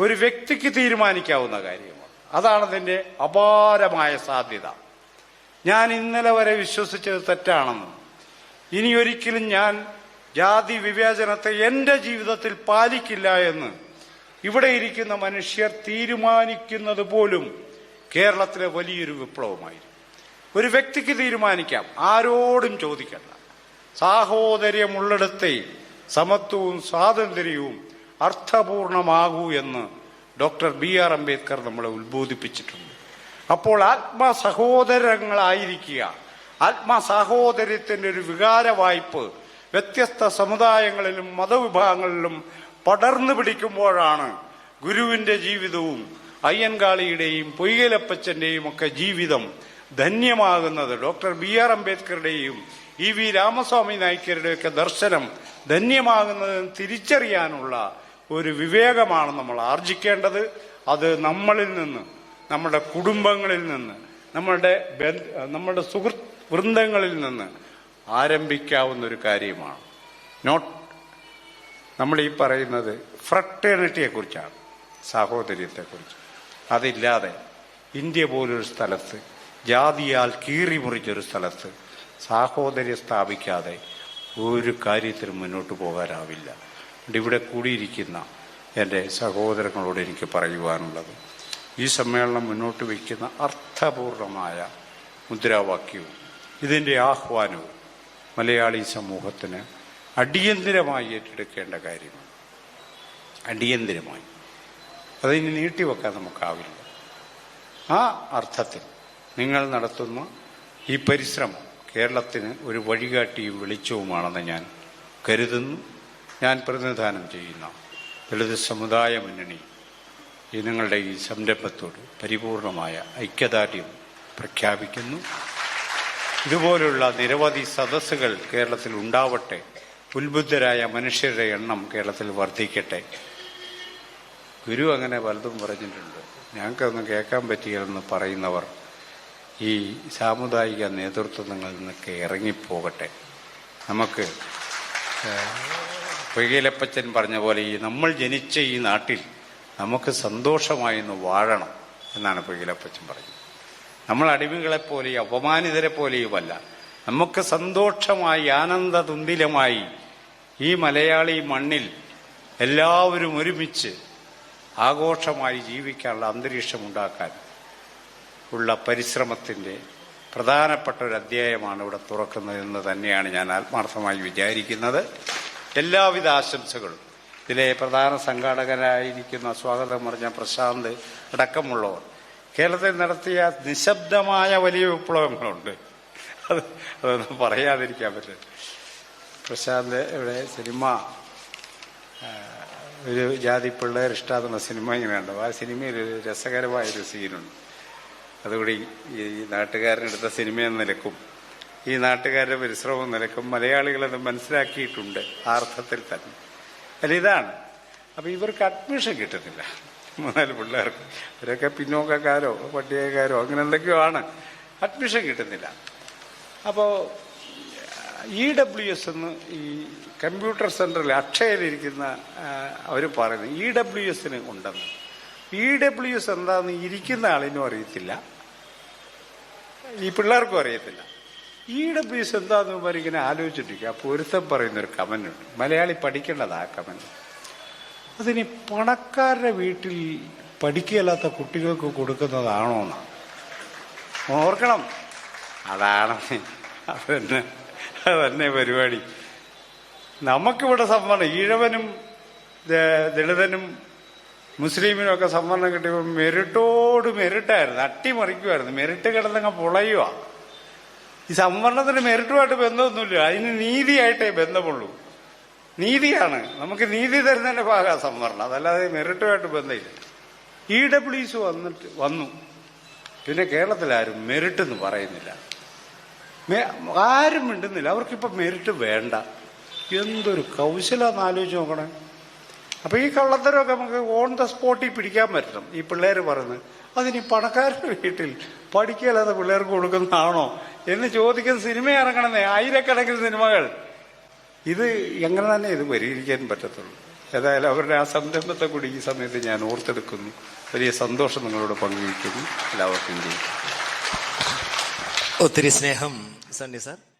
ഒരു വ്യക്തിക്ക് തീരുമാനിക്കാവുന്ന കാര്യമാണ്. അതാണ് അതിൻ്റെ അപാരമായ സാധ്യത. ഞാൻ ഇന്നലെ വരെ വിശ്വസിച്ചത് തെറ്റാണെന്നും ഇനി ഒരിക്കലും ഞാൻ ജാതി വിവേചനത്തെ എൻ്റെ ജീവിതത്തിൽ പാലിക്കില്ല എന്ന് ഇവിടെ ഇരിക്കുന്ന മനുഷ്യർ തീരുമാനിക്കുന്നത് പോലും കേരളത്തിലെ വലിയൊരു വിപ്ലവമായിരുന്നു. ഒരു വ്യക്തിക്ക് തീരുമാനിക്കാം, ആരോടും ചോദിക്കണ്ട. സാഹോദര്യമുള്ളിടത്തെ സമത്വവും സ്വാതന്ത്ര്യവും അർത്ഥപൂർണമാകൂ എന്ന് ഡോക്ടർ BR അംബേദ്കർ നമ്മളെ ഉത്ബോധിപ്പിച്ചിട്ടുണ്ട്. അപ്പോൾ ആത്മസഹോദരങ്ങളായിരിക്കുക, ആത്മസഹോദര്യത്തിൻ്റെ ഒരു വികാര വായ്പ് വ്യത്യസ്ത സമുദായങ്ങളിലും മതവിഭാഗങ്ങളിലും പടർന്നു പിടിക്കുമ്പോഴാണ് ഗുരുവിൻ്റെ ജീവിതവും അയ്യൻകാളിയുടെയും പൊയ്കലപ്പച്ചൻ്റെയും ഒക്കെ ജീവിതം ധന്യമാകുന്നത്. ഡോക്ടർ BR അംബേദ്കറുടെയും EV രാമസ്വാമി നായ്ക്കരുടെയൊക്കെ ദർശനം ധന്യമാകുന്നതെന്ന് തിരിച്ചറിയാനുള്ള ഒരു വിവേകമാണ് നമ്മൾ ആർജിക്കേണ്ടത്. അത് നമ്മളിൽ നിന്ന്, നമ്മുടെ കുടുംബങ്ങളിൽ നിന്ന്, നമ്മുടെ സുഹൃത്ത് വൃന്ദങ്ങളിൽ നിന്ന് ആരംഭിക്കാവുന്ന ഒരു കാര്യമാണ്. നമ്മൾ ഈ പറയുന്നത് ഫ്രട്ടേണിറ്റിയെക്കുറിച്ചാണ്, സാഹോദര്യത്തെക്കുറിച്ച്. അതില്ലാതെ ഇന്ത്യ പോലൊരു സ്ഥലത്ത്, ജാതിയാൽ കീറി മുറിച്ചൊരു സ്ഥലത്ത് സാഹോദര്യം സ്ഥാപിക്കാതെ ഒരു കാര്യത്തിനും മുന്നോട്ട് പോകാനാവില്ല. ഇവിടെ കൂടിയിരിക്കുന്ന എൻ്റെ സഹോദരങ്ങളോട് എനിക്ക് പറയുവാനുള്ളത്, ഈ സമ്മേളനം മുന്നോട്ട് വയ്ക്കുന്ന അർത്ഥപൂർണമായ മുദ്രാവാക്യവും ഇതിൻ്റെ ആഹ്വാനവും മലയാളി സമൂഹത്തിന് അടിയന്തിരമായി ഏറ്റെടുക്കേണ്ട കാര്യമാണ്. അടിയന്തിരമായി അതിന് നീട്ടിവെക്കാൻ നമുക്കാവില്ല. ആ അർത്ഥത്തിൽ നിങ്ങൾ നടത്തുന്ന ഈ പരിശ്രമം കേരളത്തിന് ഒരു വഴികാട്ടിയും വെളിച്ചവുമാണെന്ന് ഞാൻ കരുതുന്നു. ഞാൻ പ്രതിനിധാനം ചെയ്യുന്ന ദളിത് സമുദായ മുന്നണി നിങ്ങളുടെ ഈ സംരംഭത്തോട് പരിപൂർണമായ ഐക്യദാർഢ്യം പ്രഖ്യാപിക്കുന്നു. ഇതുപോലുള്ള നിരവധി സദസ്സുകൾ കേരളത്തിൽ ഉണ്ടാവട്ടെ. ഉത്ബുദ്ധരായ മനുഷ്യരുടെ എണ്ണം കേരളത്തിൽ വർദ്ധിക്കട്ടെ. ഗുരു അങ്ങനെ പലതും പറഞ്ഞിട്ടുണ്ട്. ഞങ്ങൾക്കൊന്നും കേൾക്കാൻ പറ്റിയെന്ന് പറയുന്നവർ ഈ സാമുദായിക നേതൃത്വങ്ങളിൽ നിന്നൊക്കെ ഇറങ്ങിപ്പോകട്ടെ. നമുക്ക് പൊയ്കലപ്പച്ചൻ പറഞ്ഞ പോലെ നമ്മൾ ജനിച്ച ഈ നാട്ടിൽ നമുക്ക് സന്തോഷമായി ഒന്ന് വാഴണം എന്നാണ് പൊയ്കലപ്പച്ചൻ പറഞ്ഞത്. നമ്മൾ അടിമകളെപ്പോലെയും അപമാനിതരെ പോലെയുമല്ല, നമുക്ക് സന്തോഷമായി ആനന്ദതുന്തിലമായി ഈ മലയാളി മണ്ണിൽ എല്ലാവരും ഒരുമിച്ച് ആഘോഷമായി ജീവിക്കാനുള്ള അന്തരീക്ഷമുണ്ടാക്കാൻ ഉള്ള പരിശ്രമത്തിൻ്റെ പ്രധാനപ്പെട്ട ഒരു അധ്യായമാണ് ഇവിടെ തുറക്കുന്നതെന്ന് തന്നെയാണ് ഞാൻ ആത്മാർത്ഥമായി വിചാരിക്കുന്നത്. എല്ലാവിധ ആശംസകളും. ഇതിലെ പ്രധാന സംഘാടകരായിരിക്കുന്ന സ്വാഗതം പറഞ്ഞ പ്രശാന്ത് അടക്കമുള്ളവർ കേരളത്തിൽ നടത്തിയ നിശബ്ദമായ വലിയ വിപ്ലവങ്ങളുണ്ട്. അതൊന്നും പറയാതിരിക്കാൻ പറ്റില്ല. പ്രശാന്ത് ഇവിടെ സിനിമ, ഒരു ജാതി പിള്ളേർ ഇഷ്ടാകുന്ന സിനിമ ഇങ്ങനെയുണ്ട്. ആ സിനിമയിൽ ഒരു രസകരമായൊരു സീനുണ്ട്. അതുകൂടി ഈ നാട്ടുകാരനെടുത്ത സിനിമയെന്ന നിലക്കും ഈ നാട്ടുകാരുടെ പരിശ്രമം നിലക്കും മലയാളികളത് മനസ്സിലാക്കിയിട്ടുണ്ട് ആ അർത്ഥത്തിൽ തന്നെ. അല്ല, ഇതാണ് അപ്പോൾ ഇവർക്ക് അഡ്മിഷൻ കിട്ടുന്നില്ല. 3-4 പിള്ളേർക്ക്, ഇവരൊക്കെ പിന്നോക്കക്കാരോ പട്ടികക്കാരോ അങ്ങനെ എന്തൊക്കെയോ ആണ്, അഡ്മിഷൻ കിട്ടുന്നില്ല. അപ്പോൾ EWS എന്ന് ഈ കമ്പ്യൂട്ടർ സെൻറ്ററിൽ അക്ഷയയിലിരിക്കുന്ന അവർ പറയുന്നു EWS ഉണ്ടെന്ന്. EWS എന്താണെന്ന് ഇരിക്കുന്ന ആളിനും അറിയത്തില്ല, ഈ പിള്ളേർക്കും അറിയത്തില്ല. EWS എന്താണെന്ന് പറഞ്ഞ് ഇങ്ങനെ ആലോചിച്ചിട്ടിരിക്കുക. അപ്പോൾ ഒരുത്തം പറയുന്നൊരു കമൻ്റുണ്ട്, മലയാളി പഠിക്കേണ്ടത് ആ കമൻ്റ്. അതിന് പണക്കാരുടെ വീട്ടിൽ പഠിക്കുകയല്ലാത്ത കുട്ടികൾക്ക് കൊടുക്കുന്നതാണോ എന്നാണ്. ഓർക്കണം, അതാണ് അതന്നെ പരിപാടി. നമുക്കിവിടെ സംവരണം, ഈഴവനും ദളിതനും മുസ്ലിമിനും ഒക്കെ സംവരണം കിട്ടിയപ്പോൾ മെറിട്ടോട് മെറിട്ടായിരുന്നു, അട്ടിമറിക്കുമായിരുന്നു. മെറിട്ട് കിടന്നങ്ങ് പൊളയുക. ഈ സംവരണത്തിന് മെറിട്ടുമായിട്ട് ബന്ധമൊന്നുമില്ല, അതിന് നീതിയായിട്ടേ ബന്ധമുള്ളൂ. നീതിയാണ്, നമുക്ക് നീതി തരുന്നതിന്റെ ഭാഗമാണ് സംവരണം, അതല്ലാതെ മെറിട്ടുമായിട്ട് ബന്ധമില്ല. EWS വന്നു, പിന്നെ കേരളത്തിലാരും മെറിറ്റ് എന്ന് പറയുന്നില്ല, ആരും മിണ്ടുന്നില്ല. അവർക്കിപ്പോൾ മെറിറ്റ് വേണ്ട. എന്തൊരു കൗശലമെന്ന് ആലോചിച്ച് നോക്കണേ. അപ്പോൾ ഈ കള്ളത്തരമൊക്കെ നമുക്ക് ഓൺ ദ സ്പോട്ടിൽ പിടിക്കാൻ പറ്റണം. ഈ പിള്ളേർ പറയുന്നത് അതിന് പണക്കാരുടെ വീട്ടിൽ പഠിക്കാതെ പിള്ളേർക്ക് കൊടുക്കുന്നതാണോ എന്ന് ചോദിക്കുന്ന സിനിമ ഇറങ്ങണമെന്നേ, ആയിരക്കണക്കിന് സിനിമകൾ. ഇത് എങ്ങനെ തന്നെ ഇത് പരിഹരിക്കാൻ പറ്റത്തുള്ളൂ. ഏതായാലും അവരുടെ ആ സംരംഭത്തെ കൂടി ഈ സമയത്ത് ഞാൻ ഓർത്തെടുക്കുന്നു. വലിയ സന്തോഷം നിങ്ങളോട് പങ്കുവയ്ക്കുന്നു. എല്ലാവർക്കും ചെയ്യും. ഒത്തിരി സ്നേഹം സണ്ണി സാർ.